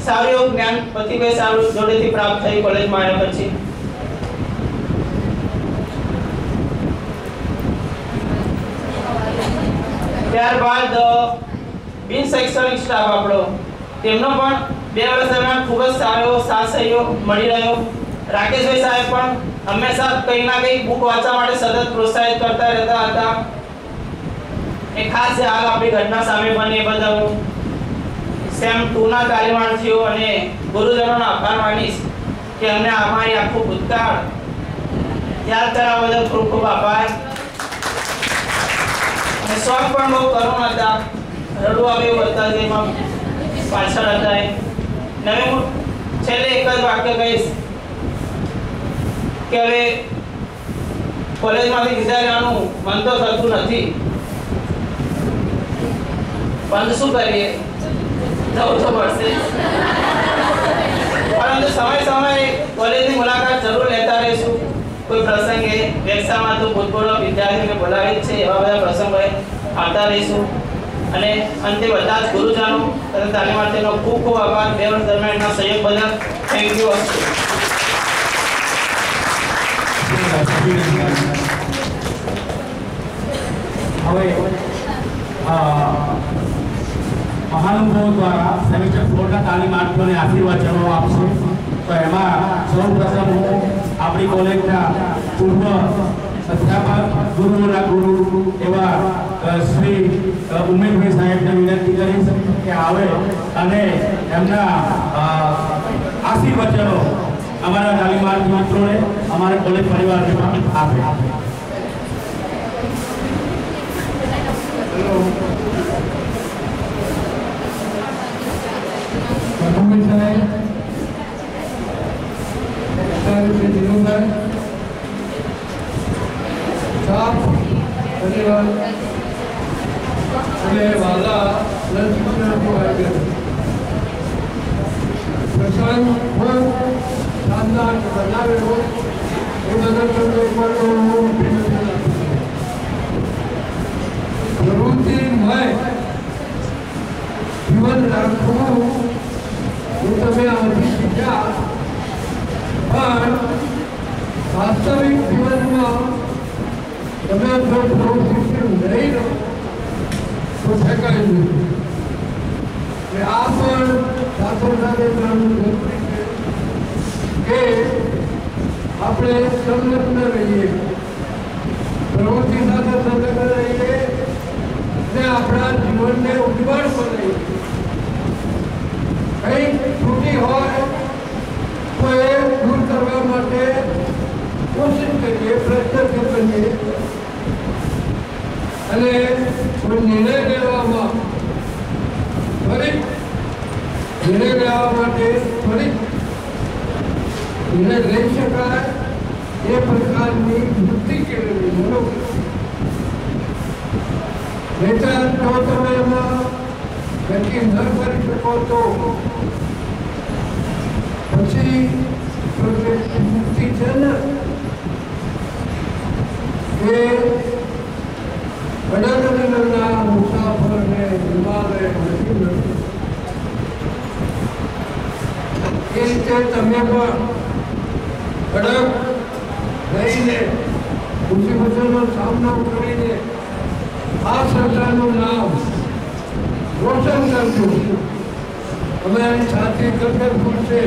સારું એવું જ્ઞાન પ્રતિભાઈ સારું જોડેથી પ્રાપ્ત થઈ કોલેજમાં આવ્યા પછી. ત્યારબાદ બિન શૈક્ષણિક સ્ટાફ આપણો, તેમનો પણ 2 વર્ષ દરમિયાન ખૂબ જ સારો સાથ સહયોગ મળી રહ્યો. રાકેશભાઈ સાહેબ પણ હંમેશા કંઈ ના કંઈ બુક વાંચવા માટે સતત પ્રોત્સાહિત કરતા રહેતા હતા. એ ખાસ છે હાલ આપણી ઘટના સામે બની એ બદલ સેમ 2 ના તાલીમાર્થીઓ અને ગુરુજનોનો આભાર માનીશ કે અમને અમારી આખું ભૂતકાળ યાદ કરવા બદલ ખૂબ ખૂબ આભાર. અને શોખ પણ બહુ કરુણ હતા, રડવા આવે એવું હતા, જેમાં પાછળ હતા. હવે હું છેલ્લે એક જ વાક્ય કહીશ કે હવે કોલેજમાંથી વિદાય લેવાનું મન તો થતું નથી, પણ શું કરીએ, જવું તો પડશે. પરંતુ સમય સમયે કોલેજની મુલાકાત જરૂર લેતા રહીશું. કોઈ પ્રસંગે વ્યવસાયમાં તો ભૂતપૂર્વ વિદ્યાર્થીઓને બોલાવી છે, એવા બધા પ્રસંગોએ આવતા રહીશું. અને અંતે બધા જ ગુરુજનો તથા તાલીમાર્થીઓનો ખૂબ ખૂબ આભાર 2 વર્ષ દરમિયાનના સહયોગ બદલ. Thank you.
હવે મહાનુભાવો દ્વારા સેમેસ્ટર 4 ના તાલીમાર્થીઓને આશીર્વચનો આપશે. તો એમાં સૌપ્રથમ હું આપણી કોલેજના પૂર્વ અધ્યાપક ગુરુઓના ગુરુ એવા શ્રી ઉમેશભાઈ સાહેબને વિનંતી કરીશ કે આવે અને એમના આશીર્વચનો અમારા તાલીમાર્થી મિત્રોને, અમારા કોલેજ પરિવારને આપે.
જીવન રાખવું હું તમે આથી શીખ્યા, પણ વાસ્તવિક જીવનમાં તમે જો પ્રવૃત્તિ નહીં રહો તો શકાય નહીં. આ પણ સાથે સાથે જાણવું જરૂરી છે કે આપણે સંલગ્ન રહીએ, પ્રવૃત્તિ સાથે સંલગ્ન રહીએ અને આપણા જીવનને ઉજ્જવળ બનાવીએ. કંઈક ત્રુટિ હોય તો એ દૂર કરવા માટે કોશિશ કરીએ, પ્રયત્ન કરીએ અને કોઈ નિર્ણય લેવામાં ત્વરિત નિર્ણય લેવા માટે ત્વરિત નિર્ણય લઈ શકાય એ પ્રકારની વૃત્તિ કેળવવી બરોબર. નહીંતર જો તમે એમાં નક્કી ન કરી શકો તો પછી મુક્તિ છે ને એ અડગડના મુસાફરને હિમાલય નથી મળતું. એ રીતે તમે પણ કડક રહીને મુસીબતોનો સામનો કરીને આ સંસ્થાનું નામ રોશન કરજો. અમારી સાથે કરકરપુર છે.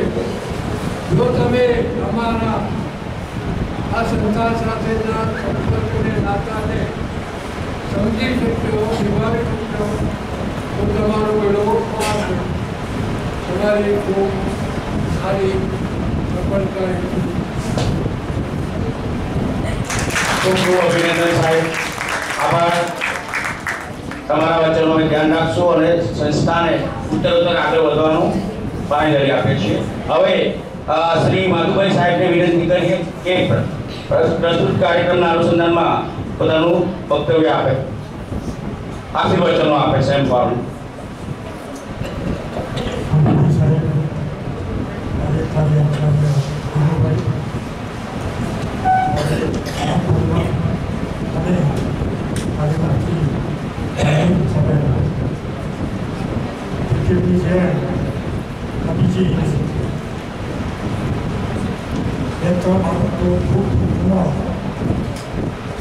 જો તમે અમારા આ સંસ્થા સાથેના સંપર્કને નાતાને સમજી શકશો, નિભાવી શકશો તો તમારો વેળો તમારી ખૂબ સારી સફળતા.
ખૂબ ખૂબ અભિનંદન સાહેબ. આભાર. તમારા વચનો ધ્યાન રાખશો અને સંસ્થાને ઉત્તરોત્તર આગળ વધવાનું બાંહેધરી આપે છે. હવે શ્રી માધુભાઈ સાહેબને વિનંતી કરીએ કે પ્રસ્તુત કાર્યક્રમના અનુસંધાનમાં પોતાનું વક્તવ્ય આપે, આશીર્વચનો આપે. સાહેબ વાળું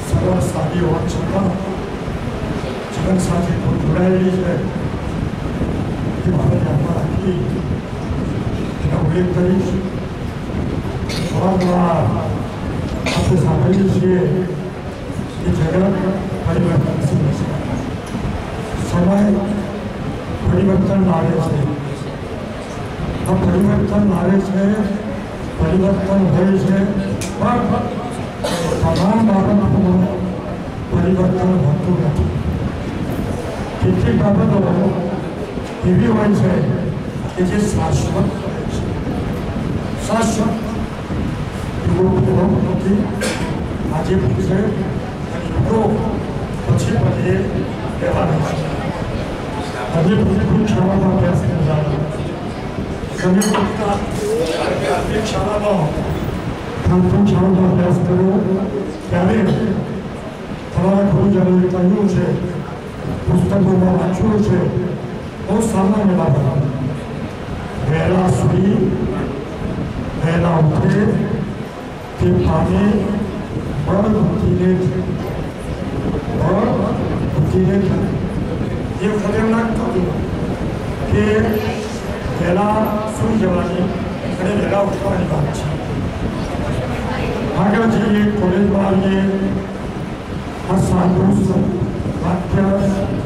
સરળ સાદી હોવા છતાં જીવન સાથે જોડાયેલી છે એ મારે ધ્યાનમાં રાખી એનો ઉલ્લેખ કરીશ. અવારનવાર આપણે સાંભળીએ છીએ કે જગત પરિવર્તનશીલ છે, સમય પરિવર્તન લાવે છે. આ પરિવર્તન લાવે છે, પરિવર્તન હોય છે, પણ તમામ બાબતોમાં પરિવર્તન હોતું નથી. કેટલીક બાબતો એવી હોય છે કે જે શાશ્વત હોય છે. શાશ્વત એવું નથી. આજે પૂછે અને પછી એ કહેવાનું છે. આજે પૂછવું શાળામાં અભ્યાસ કરતા તમે પૂછતા શાળામાં ખાનપુર શાળામાં અભ્યાસ કર્યો ત્યારે તમારા ગુરુજનોએ કહ્યું છે, પુસ્તકોમાં વાંચ્યું છે, બહુ સામાન્ય બાબત. વહેલા સૂઈ વહેલા ઉઠે તે પામે બળ બુદ્ધિને એ વખતે એમ લાગતું હતું કે વહેલા સૂઈ જવાની અને વહેલા ઉઠવાની વાત છે. આગળ જઈએ, કોલેજમાં આવીએ, આ સાધુ વાક્ય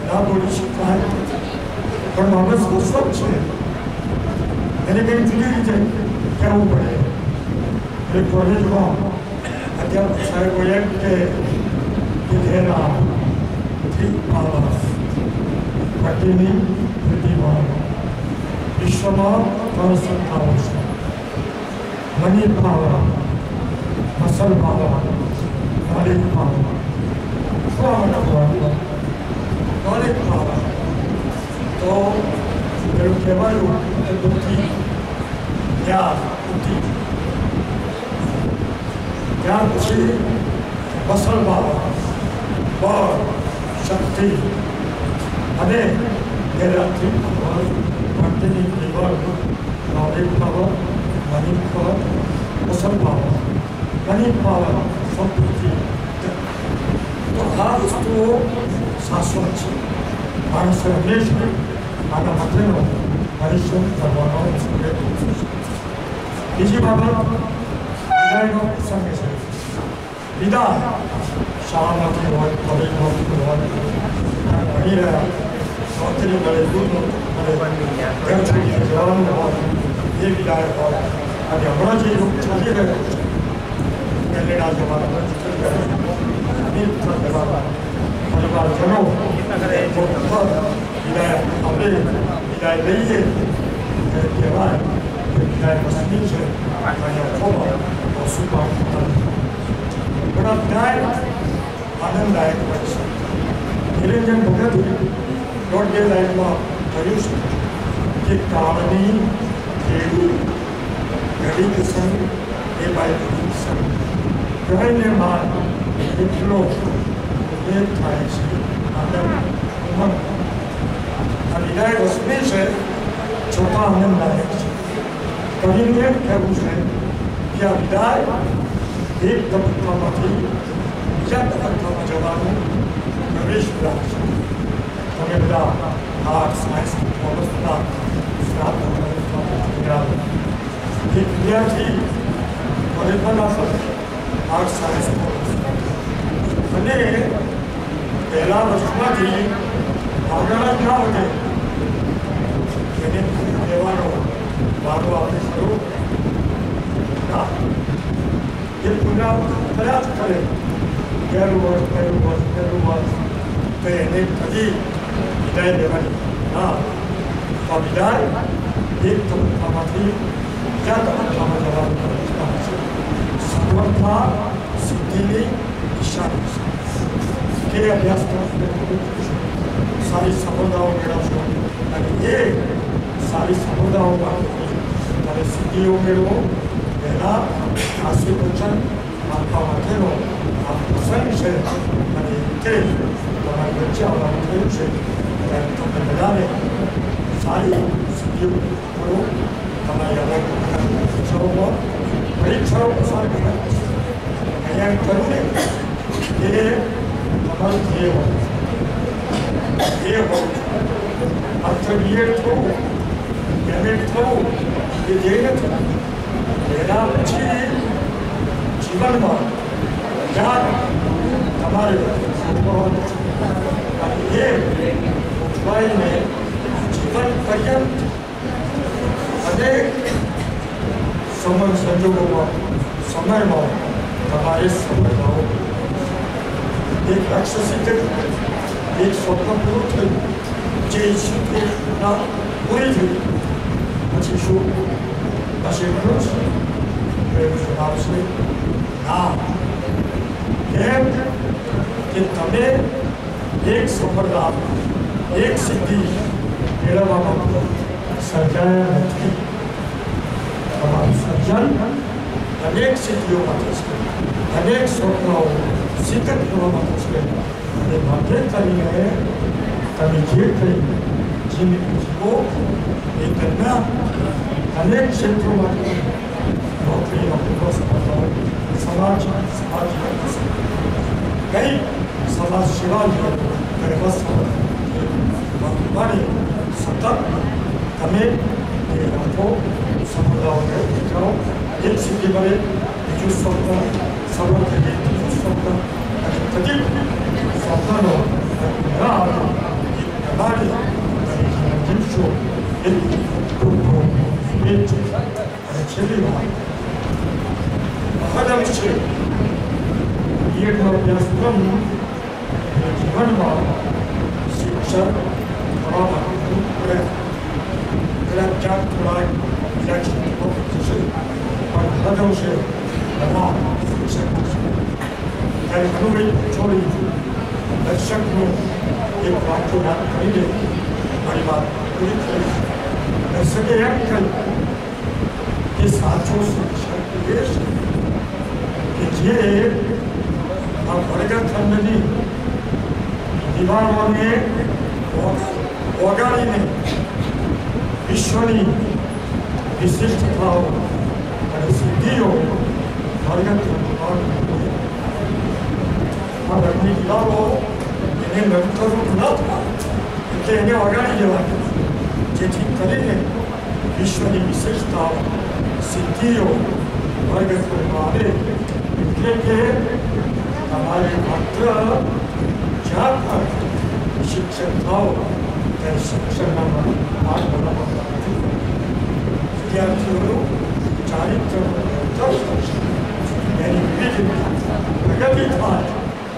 ના બોલી શકાય, પણ બાબત સ્પષ્ટ છે. એને કંઈક જુદી રીતે કહેવું પડે. એ કોલેજમાં અધ્યાપક સાહેબ એમ કે વહેલા પટીની પ્રતિભા વિશ્વમાં 3 સંસ્થાઓ છે. Money power, muscle power, knowledge power. શું નોલેજ પાવર તો એવું કહેવાયું કે બુદ્ધિ, જ્ઞાન, બુદ્ધિ. ત્યાર પછી મસલ પાવર, બળ, શક્તિ અને એનાથી ભક્તિની નિવડ, knowledge power, money power, muscle power, money power, સંપત્તિ. તો આ વસ્તુઓ શાશ્વત છે. માણસે હંમેશા આના માટેનો પરિશ્રમ કરવાનો છે. બીજી બાબત વિદાયનો પ્રસંગ છે. વિદાય શાળામાંથી હોય, કોલેજમાંથી હોય, ભણી રહ્યા, નોકરી મળે, દૂર મળે, ઘર છોડીને જવાનું હોય, એ વિદાય હોય. અને હમણાં જે યુગ ચાલી રહ્યો છે, કેનેડા જવાના, અમેરિકા જવાના, પરિવારજનો વિદાય આપણે વિદાય લઈએ કહેવાય કે વિદાય વસની છે અને ખૂબ સુખમાં પણ વિદાય આનંદદાયક હોય છે. નિરંજન ભગત દોઢ બે લાઈનમાં કહ્યું છે કે કામની કેળું ઘડીક સંગ એ બાઈ સંગ કહીને બાદ એટલો ઉલ્લેખ થાય છે આનંદ ઉમંગ. આ વિદાય વસની છે છતાં આનંદદાયક છે. કવિને એમ કહેવું છે કે આ વિદાય એક તબક્કામાંથી બીજા તબક્કામાં જવાનું પ્રવેશ દ્વાર છે. તમે બધા આર્ટ સાયન્સ કોમર્સના એક વિદ્યાર્થી કોલેજમાં દાખલ આર્ટ સાયન્સ કોમર્સ અને પહેલા વર્ષમાંથી આગળ જ ના વધે એને કહેવાનો વારો આપણે ખરો ના. એ પુનરાવર્તન કર્યા જ કરે પહેલું વર્ષ તો એને કદી વિદાય લેવાની ના. તો વિદાય એક તબક્કામાંથી બીજા તબક્કામાં જવાનું પ્રયત્ન છે. સફળતા સિદ્ધિની નિશાની છે. કે અભ્યાસ સારી સફળતાઓ મેળવશો અને એ સારી સફળતાઓમાંથી તમે સિદ્ધિઓ મેળવો એના આશીર્વચન આપવા માટેનો આ પ્રસંગ છે. અને તે તમારી વચ્ચે આવવાનું થયું છે ત્યારે તમે બધાને સારી સિદ્ધિઓ કરો. તમારી પરીક્ષાઓમાં પરીક્ષાઓ પસાર કર્યા અહીંયા કહ્યું ને કે તમારું ધ્યેય હોય માત્ર બીએડ થવું એમએડ થવું એ ધ્યેય નથી. એના પછી જીવનમાં જ્ઞાન તમારે ઉઠવાનું છે અને એ ઉઠવાઈને જીવન પર્યંત અનેક સંજોગોમાં સમયમાં તમારે સફળતાઓ એક લક્ષ્ય સિદ્ધ એક સ્વપ્ન પૂરું થયું જે ઈચ્છા પૂરી થઈ પછી શું પછી મનુષ્ય આવશે ના. એમ કે તમે એક સફળતા એક સિદ્ધિ મેળવવામાં સર્જાયા નથી. તમારું સર્જન અનેક સિદ્ધિઓ માટે છે, અનેક સ્વપ્નાઓ સિદ્ધ કરવા માટે છે. અને માટે કરીને તમે જે કંઈ જિંદગી જીવો એ દરમિયાન અનેક ક્ષેત્રોમાં નોકરીમાં પૂર્વ સ્પર્ધાઓ સમાજ કઈ સમાજ સેવા સતત તમે એ રાખો સફળતાઓને જાઓ. એક સિદ્ધિ મળે બીજું સ્વપ્ન સફળ થઈ જાય ત્રીજું સ્વપ્ન અને પછી સ્વપ્નનો ના આવે એ પ્રમાણે તમે જીવશો એ છે. અને છેલ્લી વાત મહદમ છે બીએડનો અભ્યાસક્રમ જીવનમાં શિક્ષણ થવા માટેનું પ્રયત્ન કદાચ ક્યાંક થોડા ઇલેક્શન થશે પણ મહદમ છે બધા શિક્ષક થશે. ત્યારે ઘણું છોડી દર્શકનું એક વાક્ય યાદ કરીને મારી વાત પૂરી થઈ. દર્શકે એમ કહ્યું કે સાચો શિક્ષક એ છે કે જે આ વર્ગખંડની દિવાલોને ઓગાળીને વિશ્વની વિશિષ્ટતાઓ અને સિદ્ધિઓ વર્ગખંડમાં આ વર્ગની દિવાલો એને નડતરૂપ ન થાય એટલે એને ઓગાળી દેવાની, જેથી કરીને વિશ્વની વિશેષતાઓ સિદ્ધિઓ વર્ગખંડમાં આવે. એટલે કે તમારે માત્ર જ્યાં પણ શિક્ષક થાઓ ત્યારે શિક્ષણના ભાગ બનાવવા નથી. વિદ્યાર્થીઓનું ચારિત્રનો વિકાસ થશે, એની વિવિધતા પ્રગતિ થાય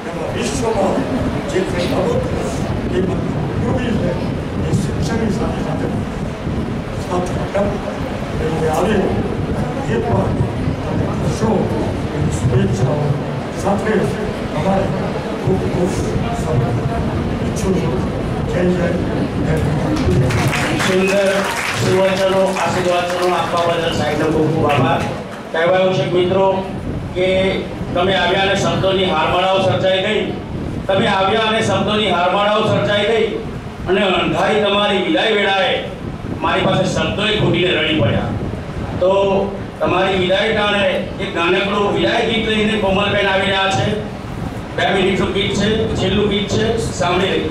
એમાં વિશ્વમાં જે કંઈ બાબત એ ઉપયોગી છે એ શિક્ષણની સાથે સાથે આવે એ પણ તમે કરશો એની શુભેચ્છાઓ સાથે અમારે ખૂબ ખૂબ ઈચ્છું છું. જય જય
સુંદર સુવચનો આશીર્વાદનો આપવા બદલ સાહેબનો ખૂબ ખૂબ આભાર. કહેવાયું છે મિત્રો કે તમે આવ્યા અને શબ્દોની હારમાળાઓ સર્જાઈ ગઈ. તમે આવ્યા અને શબ્દોની હારમાળાઓ સર્જાઈ ગઈ અને અંધારી તમારી વિદાય વેળાએ મારી પાસે શબ્દોએ ખૂટીને રડી પડ્યા. તો તમારી વિદાય ટાણે એક નાનકડું વિદાય ગીત લઈને કોમલબેન આવી રહ્યા છે. 2 મિનિટનું ગીત છે, છેલ્લું ગીત છે, સાંભળી લઈએ.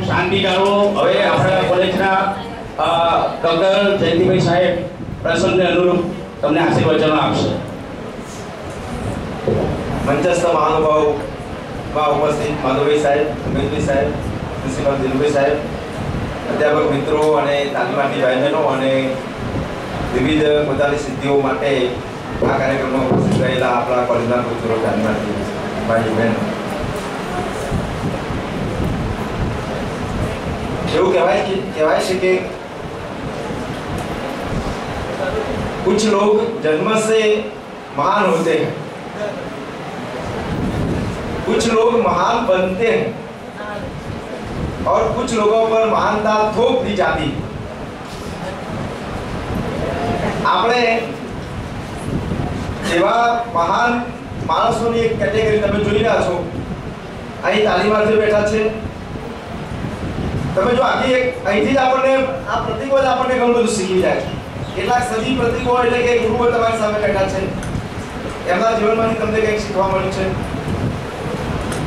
શાંતિ જાળવો. હવે આપણા કોલેજના ડોક્ટર જયંતિભાઈ સાહેબ પ્રસંગને અનુરૂપ તમને આશીર્વચનો આપશે.
મંચસ્થ મહાનુભાવમાં ઉપસ્થિત માધવભાઈ સાહેબ, ઉમેશભાઈ સાહેબ, પ્રિન્સિપાલ દિલુભાઈ સાહેબ, અધ્યાપક મિત્રો અને તાલીમાર્થી ભાઈ બહેનો અને વિવિધ પોતાની સિદ્ધિઓ માટે આ કાર્યક્રમમાં ઉપસ્થિત રહેલા આપણા કોલેજના મિત્રો તાલીમાર્થી ભાઈ બહેનો, એવું કહેવાય છે कि कुछ लोग जन्म से महान होते हैं, कुछ लोग महान बनते हैं और कुछ लोगों पर महानता थोप दी जाती है. આપણે જેવા મહાન માણસોની એક કેટેગરી તમે જોઈ રહ્યા છો. અહીં તાલીમાર્થીઓ બેઠા છે. તમે જો આખી એક અહીંથી જ આપણને આ પ્રતીકો જ આપણને ઘણું બધું શીખવી જાય. કેટલાક સજી પ્રતીકો એટલે કે ગુરુઓ તમારી સામે બેઠા છે, એમના જીવનમાંથી તમને કંઈક શીખવા મળ્યું છે.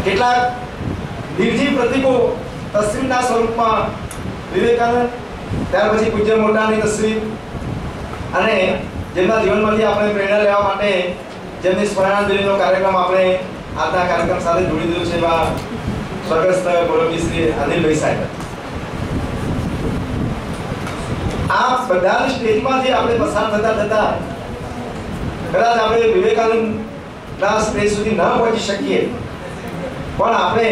કેટલાક નિર્જીવ પ્રતીકો તસવીરના સ્વરૂપમાં વિવેકાનંદ, ત્યાર પછી પૂજ્ય મોટાની તસવીર અને જેમના જીવનમાંથી આપણે પ્રેરણા લેવા માટે જેમની સ્મરણાંજલિનો કાર્યક્રમ આપણે આજના કાર્યક્રમ સાથે જોડી દીધો છે એવા સ્વર્ગસ્થ ગૌરવજી શ્રી અનિલભાઈ સાહેબ. આ બધા સ્ટેજમાંથી આપણે પસાર થતા થતા કદાચ આપણે વિવેકાનંદના સ્ટેજ સુધી ન પહોંચી શકીએ, પણ આપણે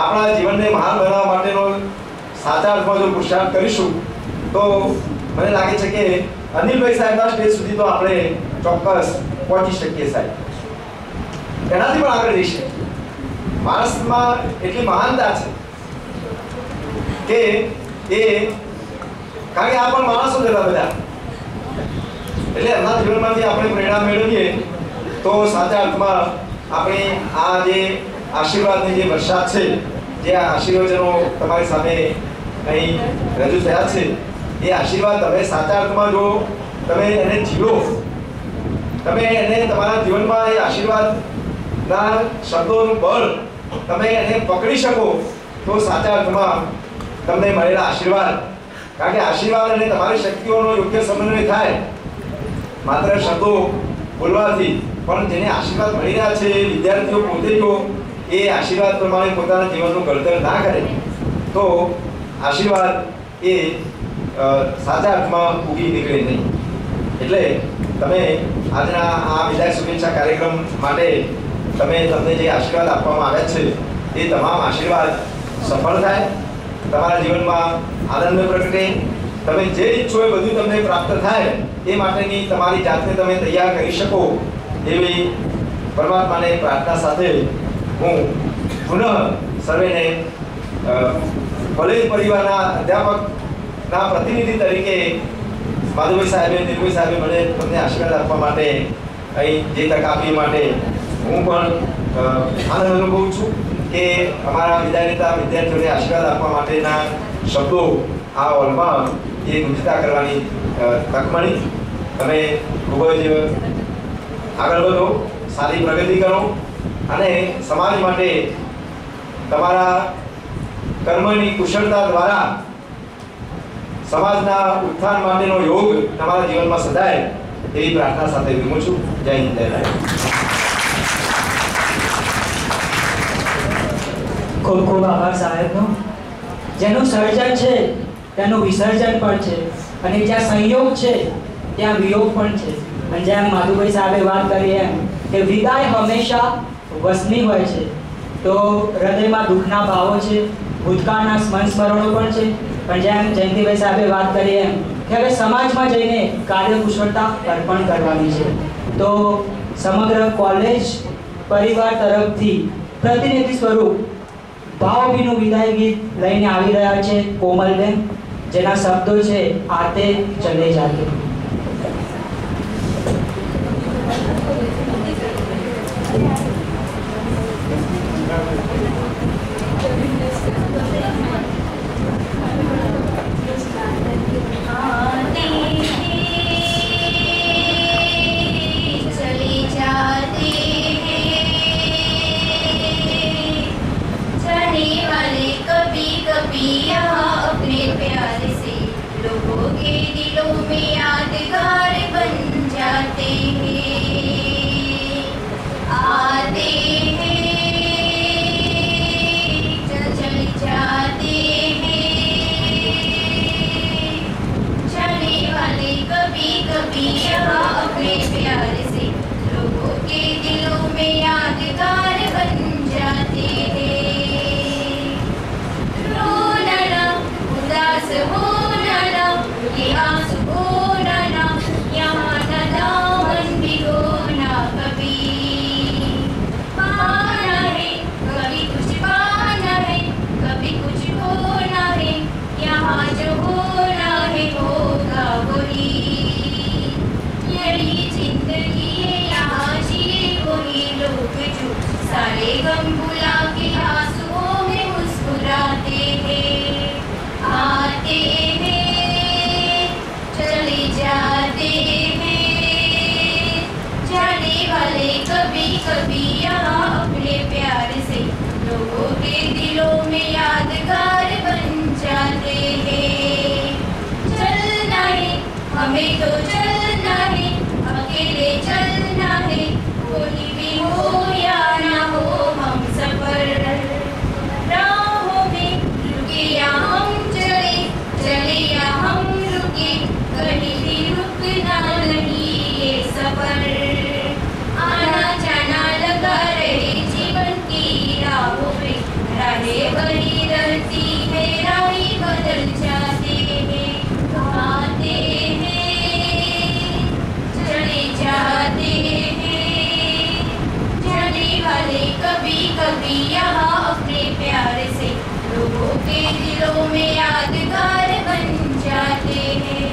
આપણા જીવનને મહાન બનાવવા માટેનો સાચા અર્થમાં જો પુરુષાર્થ કરીશું તો મને લાગે છે કે અનિલભાઈ સાહેબના સ્ટેજ સુધી તો આપણે ચોક્કસ પહોંચી શકીએ સાહેબ. એનાથી પણ આગળ જઈ શકીએ. માણસમાં એટલી મહાનતા છે કે એ કારણ કે આ પણ માણસો જ હતા બધા, એટલે એમના જીવનમાંથી આપણે પ્રેરણા મેળવીએ તો સાચા અર્થમાં આપણે આ જે આશીર્વાદની જે વરસાદ છે, જે આશીર્વચનો તમારી સામે અહીં રજૂ થયા છે, એ આશીર્વાદ તમે સાચા અર્થમાં જો તમે એને જીવો, તમે એને તમારા જીવનમાં એ આશીર્વાદના શબ્દોનું બળ તમે એને પકડી શકો તો સાચા અર્થમાં તમને મળેલા આશીર્વાદ, કારણ કે આશીર્વાદ અને તમારી શક્તિઓનો યોગ્ય સમન્વય થાય માત્ર શબ્દો બોલવાથી, પણ જેને આશીર્વાદ મળી રહ્યા છે વિદ્યાર્થીઓ પોતે જો એ આશીર્વાદ પ્રમાણે પોતાના જીવનનું ઘડતર ના કરે તો આશીર્વાદ એ સાચા અર્થમાં ઉગી નીકળે નહીં. એટલે તમે આજના આ વિદાય શુભેચ્છા કાર્યક્રમ માટે તમને જે આશીર્વાદ આપવામાં આવ્યા છે એ તમામ આશીર્વાદ સફળ થાય, તમારા જીવનમાં આનંદ પ્રગટે, તમે જે ઈચ્છો એ બધું તમને પ્રાપ્ત થાય એ માટેની તમારી જાતને તમે તૈયાર કરી શકો એવી પરમાત્માને પ્રાર્થના સાથે હું પુનઃ સર્વેને કોલેજ પરિવારના અધ્યાપકના પ્રતિનિધિ તરીકે માધવભાઈ સાહેબે, દિલભાઈ સાહેબે મને તમને આશીર્વાદ આપવા માટે અહીં જે તક આપી માટે હું પણ આનંદ અનુભવું છું કે અમારા વિદાય લેતા વિદ્યાર્થીઓને આશીર્વાદ આપવા માટેના શબ્દો આ હોલમાં એ ગુંજતા કરવાની તક મળી. તમે ખૂબ જ આગળ વધો, સારી પ્રગતિ કરો અને સમાજ માટે તમારા કર્મની કુશળતા દ્વારા સમાજના ઉત્થાન માટેનો યોગ તમારા જીવનમાં સદાય એવી પ્રાર્થના સાથે વિરમું છું. જય હિન્દ, જય ભારત.
ખૂબ ખૂબ આભાર સાહેબનો. જેનું સર્જન છે તેનું વિસર્જન પણ છે, અને જ્યાં સંયોગ છે ત્યાં વિયોગ પણ છે. અને જેમ માધુભાઈ સાહેબે વાત કરી એમ કે વિદાય હંમેશા વસની હોય છે, તો હૃદયમાં દુઃખના ભાવો છે, ભૂતકાળના સ્મરણો પણ છે. પણ જેમ જયંતિભાઈ સાહેબે વાત કરી એમ કે હવે સમાજમાં જઈને કાર્યકુશળતા અર્પણ કરવાની છે. તો સમગ્ર કોલેજ પરિવાર તરફથી પ્રતિનિધિ સ્વરૂપ ભાવભીનું વિદાય ગીત લઈને આવી રહ્યા છે કોમલબેન, જેના શબ્દો છે આતે ચલે જાતે.
अपने प्यार से लोगों के दिलों में यादगार बन जाते हैं, आते हैं चल जाते हैं, जाने वाले कभी कभी यहाँ अपने प्यार से लोगों के दिलों में यादगार बन जाते हैं. उदास होना ना, ये आंसू होना ना, यहाँ न दामन भिगोना कभी. पाना है कभी कुछ पाना है, कभी कुछ होना है, यहाँ जो होना है होगा वही. यही जिंदगी है, यहाँ जिए वही लोग जो सारे गम भुला के आंसुओं में मुस्कुराते हैं, आते हैं चले जाते हैं, जाने वाले कभी कभी यहाँ अपने प्यार से लोगों के दिलों में यादगार बन जाते हैं. चलना है हमें तो चलना है, अकेले चलना है, कोई भी हो या ना हो हम सफर. राहों में रुके या हम चले या हम रुके, कहीं भी रुकना नहीं ये सफर. आना जाना लगा रहे जीवन की राहों पे, राहें बनी रहती है, राहें बदल जाते हैं, आते हैं चले जाते हैं, जाने वाले कभी कभी यहाँ अपने प्यार से लोगों के दिलों में यादगार बन जाते हैं.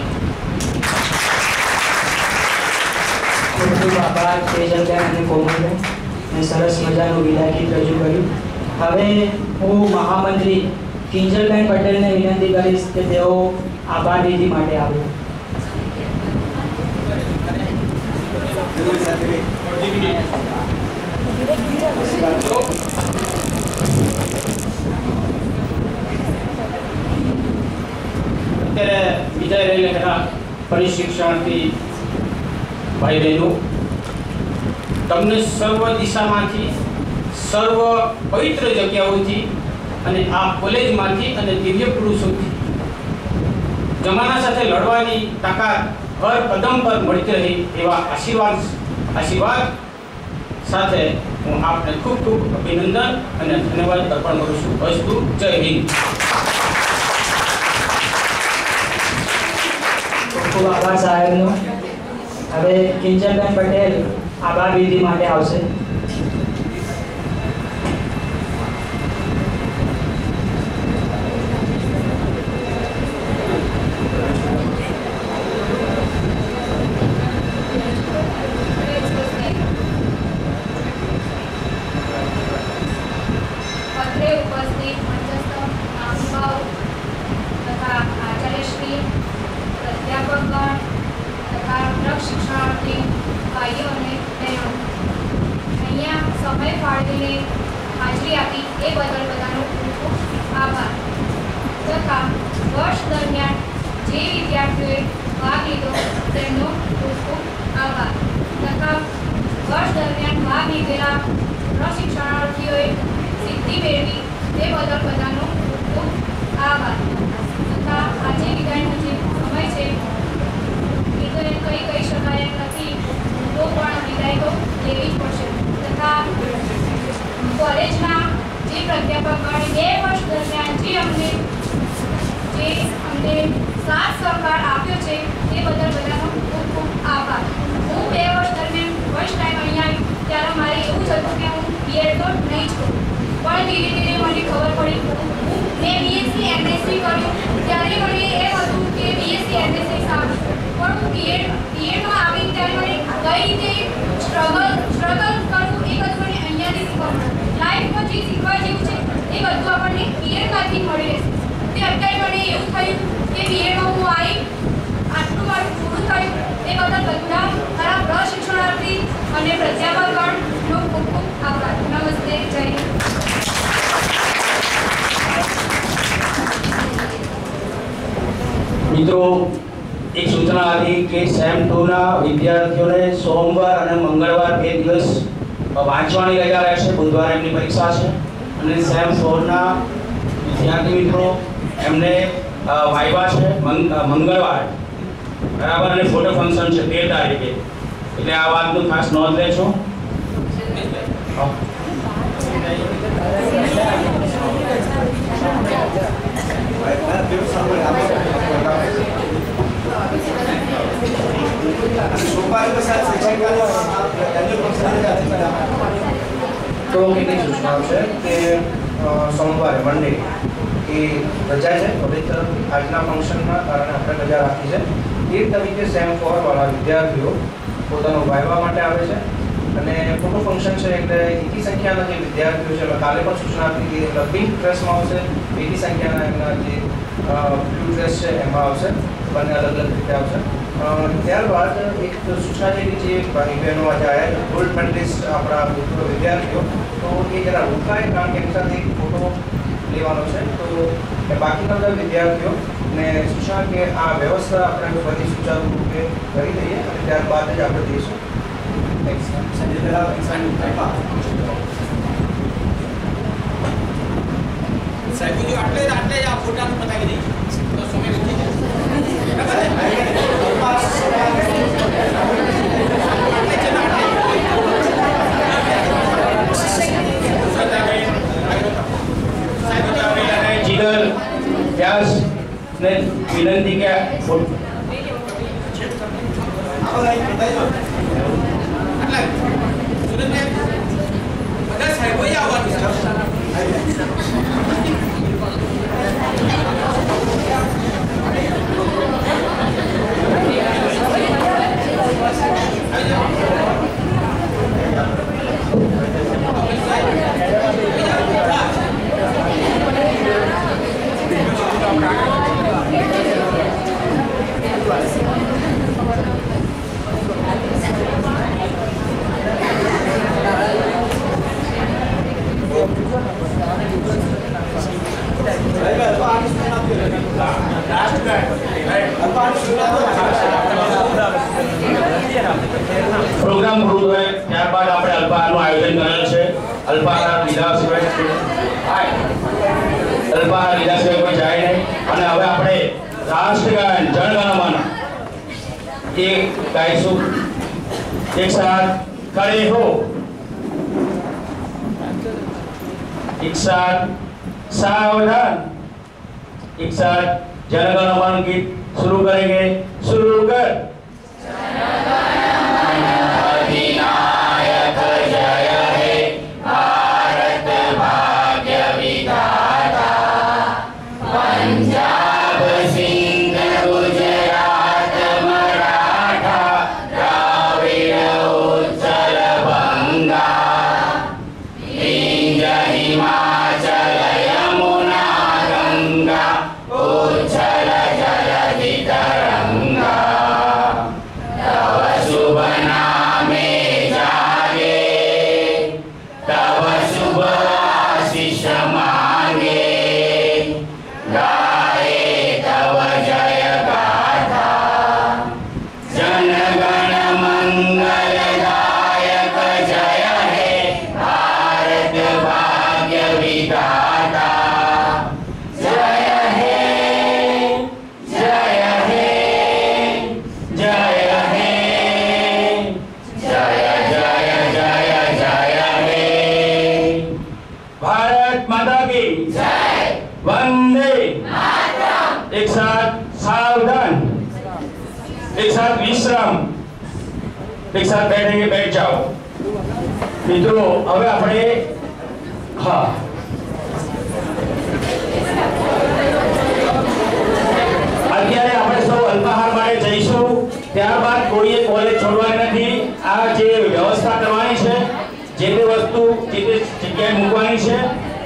ખૂબ ખૂબ આભાર તેજલબેન અને કોમલબેન. મેં સરસ મજાનું વિદાય ગીત રજૂ કર્યું. હવે હું મહામંત્રી કિંજલબેન પટેલને વિનંતી કરીશ કે તેઓ આભાર વિધિ માટે આવે.
અત્યારે વિદાય લઈ રહેલા પરિશિક્ષણાર્થી ભાઈ બહેનો, તમને સર્વ દિશામાંથી, સર્વ પવિત્ર જગ્યાઓથી અને આ કોલેજમાંથી અને દિવ્ય પુરુષોથી જમાના સાથે લડવાની તાકાત હર કદમ પર મળતી રહે એવા આશીર્વાદ સાથે હું આપને ખૂબ ખૂબ અભિનંદન અને ધન્યવાદ અર્પણ કરું છું. અસ્તુ. જય હિન્દ.
ખૂબ આભાર સાહેબનો. હવે કિંજલબેન પટેલ આભાર વિધિ માટે આવશે.
અત્રે ઉપસ્થિત મંચસ્થ મહાનુભાવ તથા આચાર્યશ્રી, અધ્યાપકગણ તથા પ્રશિક્ષણાર્થી ભાઈઓ અને બહેનો, અહીંયા સમય ફાળવીને હાજરી આપી એ બદલ બધાનો ખૂબ ખૂબ આભાર. તથા વર્ષ દરમિયાન જે વિદ્યાર્થીઓએ ભાગ લીધો તેમનો ખૂબ ખૂબ
વર્ષ દરમિયાન ભાગ લીધેલા પ્રશિક્ષણાર્થીઓએ સિદ્ધિ મેળવી તે બદલ બધાનો ખૂબ આભાર. તથા આજે વિદાયનો જે સમય છે એ તો એમ કહી શકાય એમ નથી, તો પણ વિદાય તો લેવી જ પડશે. તથા કોલેજના જે પ્રાધ્યાપકગણે 2 વર્ષ દરમિયાન જે અમને સાથ સહકાર આપ્યો છે તે બદલ બધાનો ખૂબ ખૂબ આભાર. હું 2 વર્ષ દરમિયાન ફર્સ્ટ ટાઈમ અહીંયા આવી ત્યારે મારે એવું જ હતું કે હું બીએડ તો નહીં જ કરું, પણ ધીરે ધીરે મને ખબર પડી. મેં બીએસસી એમએસસી કર્યું ત્યારે મને એમ હતું કે બીએસસી એમએસસી સારું, પણ હું બીએડમાં આવી ત્યારે મને કઈ રીતે સ્ટ્રગલ કરવું એ બધું મને અહીંયાથી શીખવા મળ્યું. લાઈફમાં જે શીખવા જેવું છે એ બધું આપણને બીએડમાંથી મળી રહેશે. તે અત્યારે મને એવું થયું કે બીએડમાં હું આવી આટલું મારું પૂરું થયું એ બદલ બધા મારા પ્રશિક્ષણાર્થી અને પ્રાધ્યાપકગણનો ખૂબ ખૂબ આભાર. નમસ્તે, જય હિન્દ.
મિત્રો, એક સૂચના હતી કે સેમ 2 ના વિદ્યાર્થીઓને સોમવાર અને મંગળવાર 2 દિવસ વાંચવાની રજા રહેશે. બુધવારે એમની પરીક્ષા છે અને સેમ 4 ના વિદ્યાર્થી મિત્રો એમને વાયવા છે મંગળવારે, બરાબર, અને ફોટો ફંક્શન છે 13 તારીખે. એટલે આ વાતનું ખાસ નોંધ લેજો.
તો કેટલી સૂચનાઓ છે કે સોમવારે મંડે એ રજા છે કોલેજ તરફથી. આજના ફંક્શનના કારણે આપણે રજા રાખી છે. 1 તારીખે સેમ 4 વાળા વિદ્યાર્થીઓ પોતાનો વાયવા માટે આવે છે અને ફોટો ફંક્શન છે એટલે એકી સંખ્યાના જે વિદ્યાર્થીઓ છે, કાલે પણ સૂચના આપી કે પિંક ડ્રેસમાં આવશે, એકી સંખ્યાના એમના જે બ્લુ ડ્રેસ છે એમાં આવશે, બંને અલગ અલગ રીતે આવશે. ત્યારબાદ એક સૂચના છે કે જે ભાઈ બહેનો આજે આવ્યા છે ગોલ્ડ મેડલિસ્ટ આપણા ભૂતપૂર્વ વિદ્યાર્થીઓ, તો એ જરા રોકાય કારણ કે એની સાથે એક ફોટો લેવાનો છે. તો એ બાકીના બધા વિદ્યાર્થીઓને સૂચના કે આ વ્યવસ્થા આપણે બધી સુચારુ રૂપે કરી દઈએ અને ત્યારબાદ જ આપણે દઈશું. સંજય પહેલા
સાહેબ જો આટલે આ ફોટાનું બતાવી દઈએ તો સમય બચી
જાય. જીગર વ્યાસ ને વિનંતી કે પ્રોગ્રામ પૂરું થાય ત્યારબાદ આપણે અલ્પાહારનું આયોજન કરેલ છે. અલ્પાહાર લીધા સિવાય કોઈ જાય નહીં. અને હવે આપણે રાષ્ટ્રગાન જનગણ મન એ ગાઈશું. એક સાથ ખડે હો, एक साथ सावधान, एक साथ जनगण मन गीत शुरू करेंगे. शुरू कर. अधिनायक जय हे भारत भाग्य विधाता, पंजाब सिंध गुजरात मराठा द्राविड़ उत्कल बंगा, हिमाचल यमुना गंगा उच्छल जलधि तरंगा. साथ विश्राम एक साथ बैठेंगे, बैठ जाओ मित्रों। હવે આપણે હા અત્યારે આપણે સૌ અલ્પાહાર માટે જઈશું, ત્યારબાદ કોઈએ કોલેજ છોડવાની નથી। આ જે વ્યવસ્થા કરવાની છે, જે તે વસ્તુ જે તે જગ્યાએ મૂકવાની છે,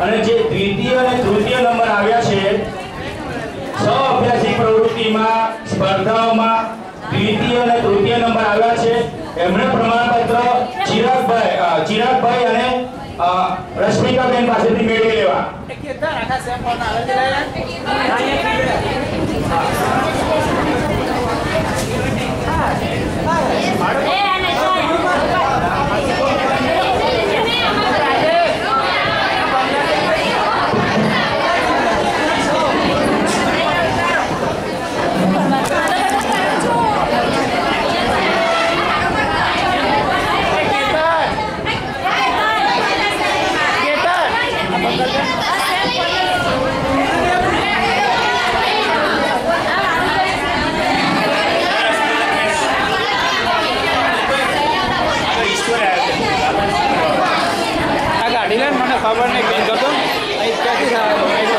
અને જે દ્વિતીય અને તૃતીય નંબર આવ્યા છે સહ અભ્યાસિક પ્રવૃત્તિમાં સ્પર્ધાઓમાં દ્વિતીય અને તૃતીય નંબર આવ્યા છે, એમણે પ્રમાણપત્ર ચિરાગભાઈ અને રશ્મિકાબેન પાસેથી મેળવી લેવા।
ખબર નહીં બેન કરતો ક્યાંથી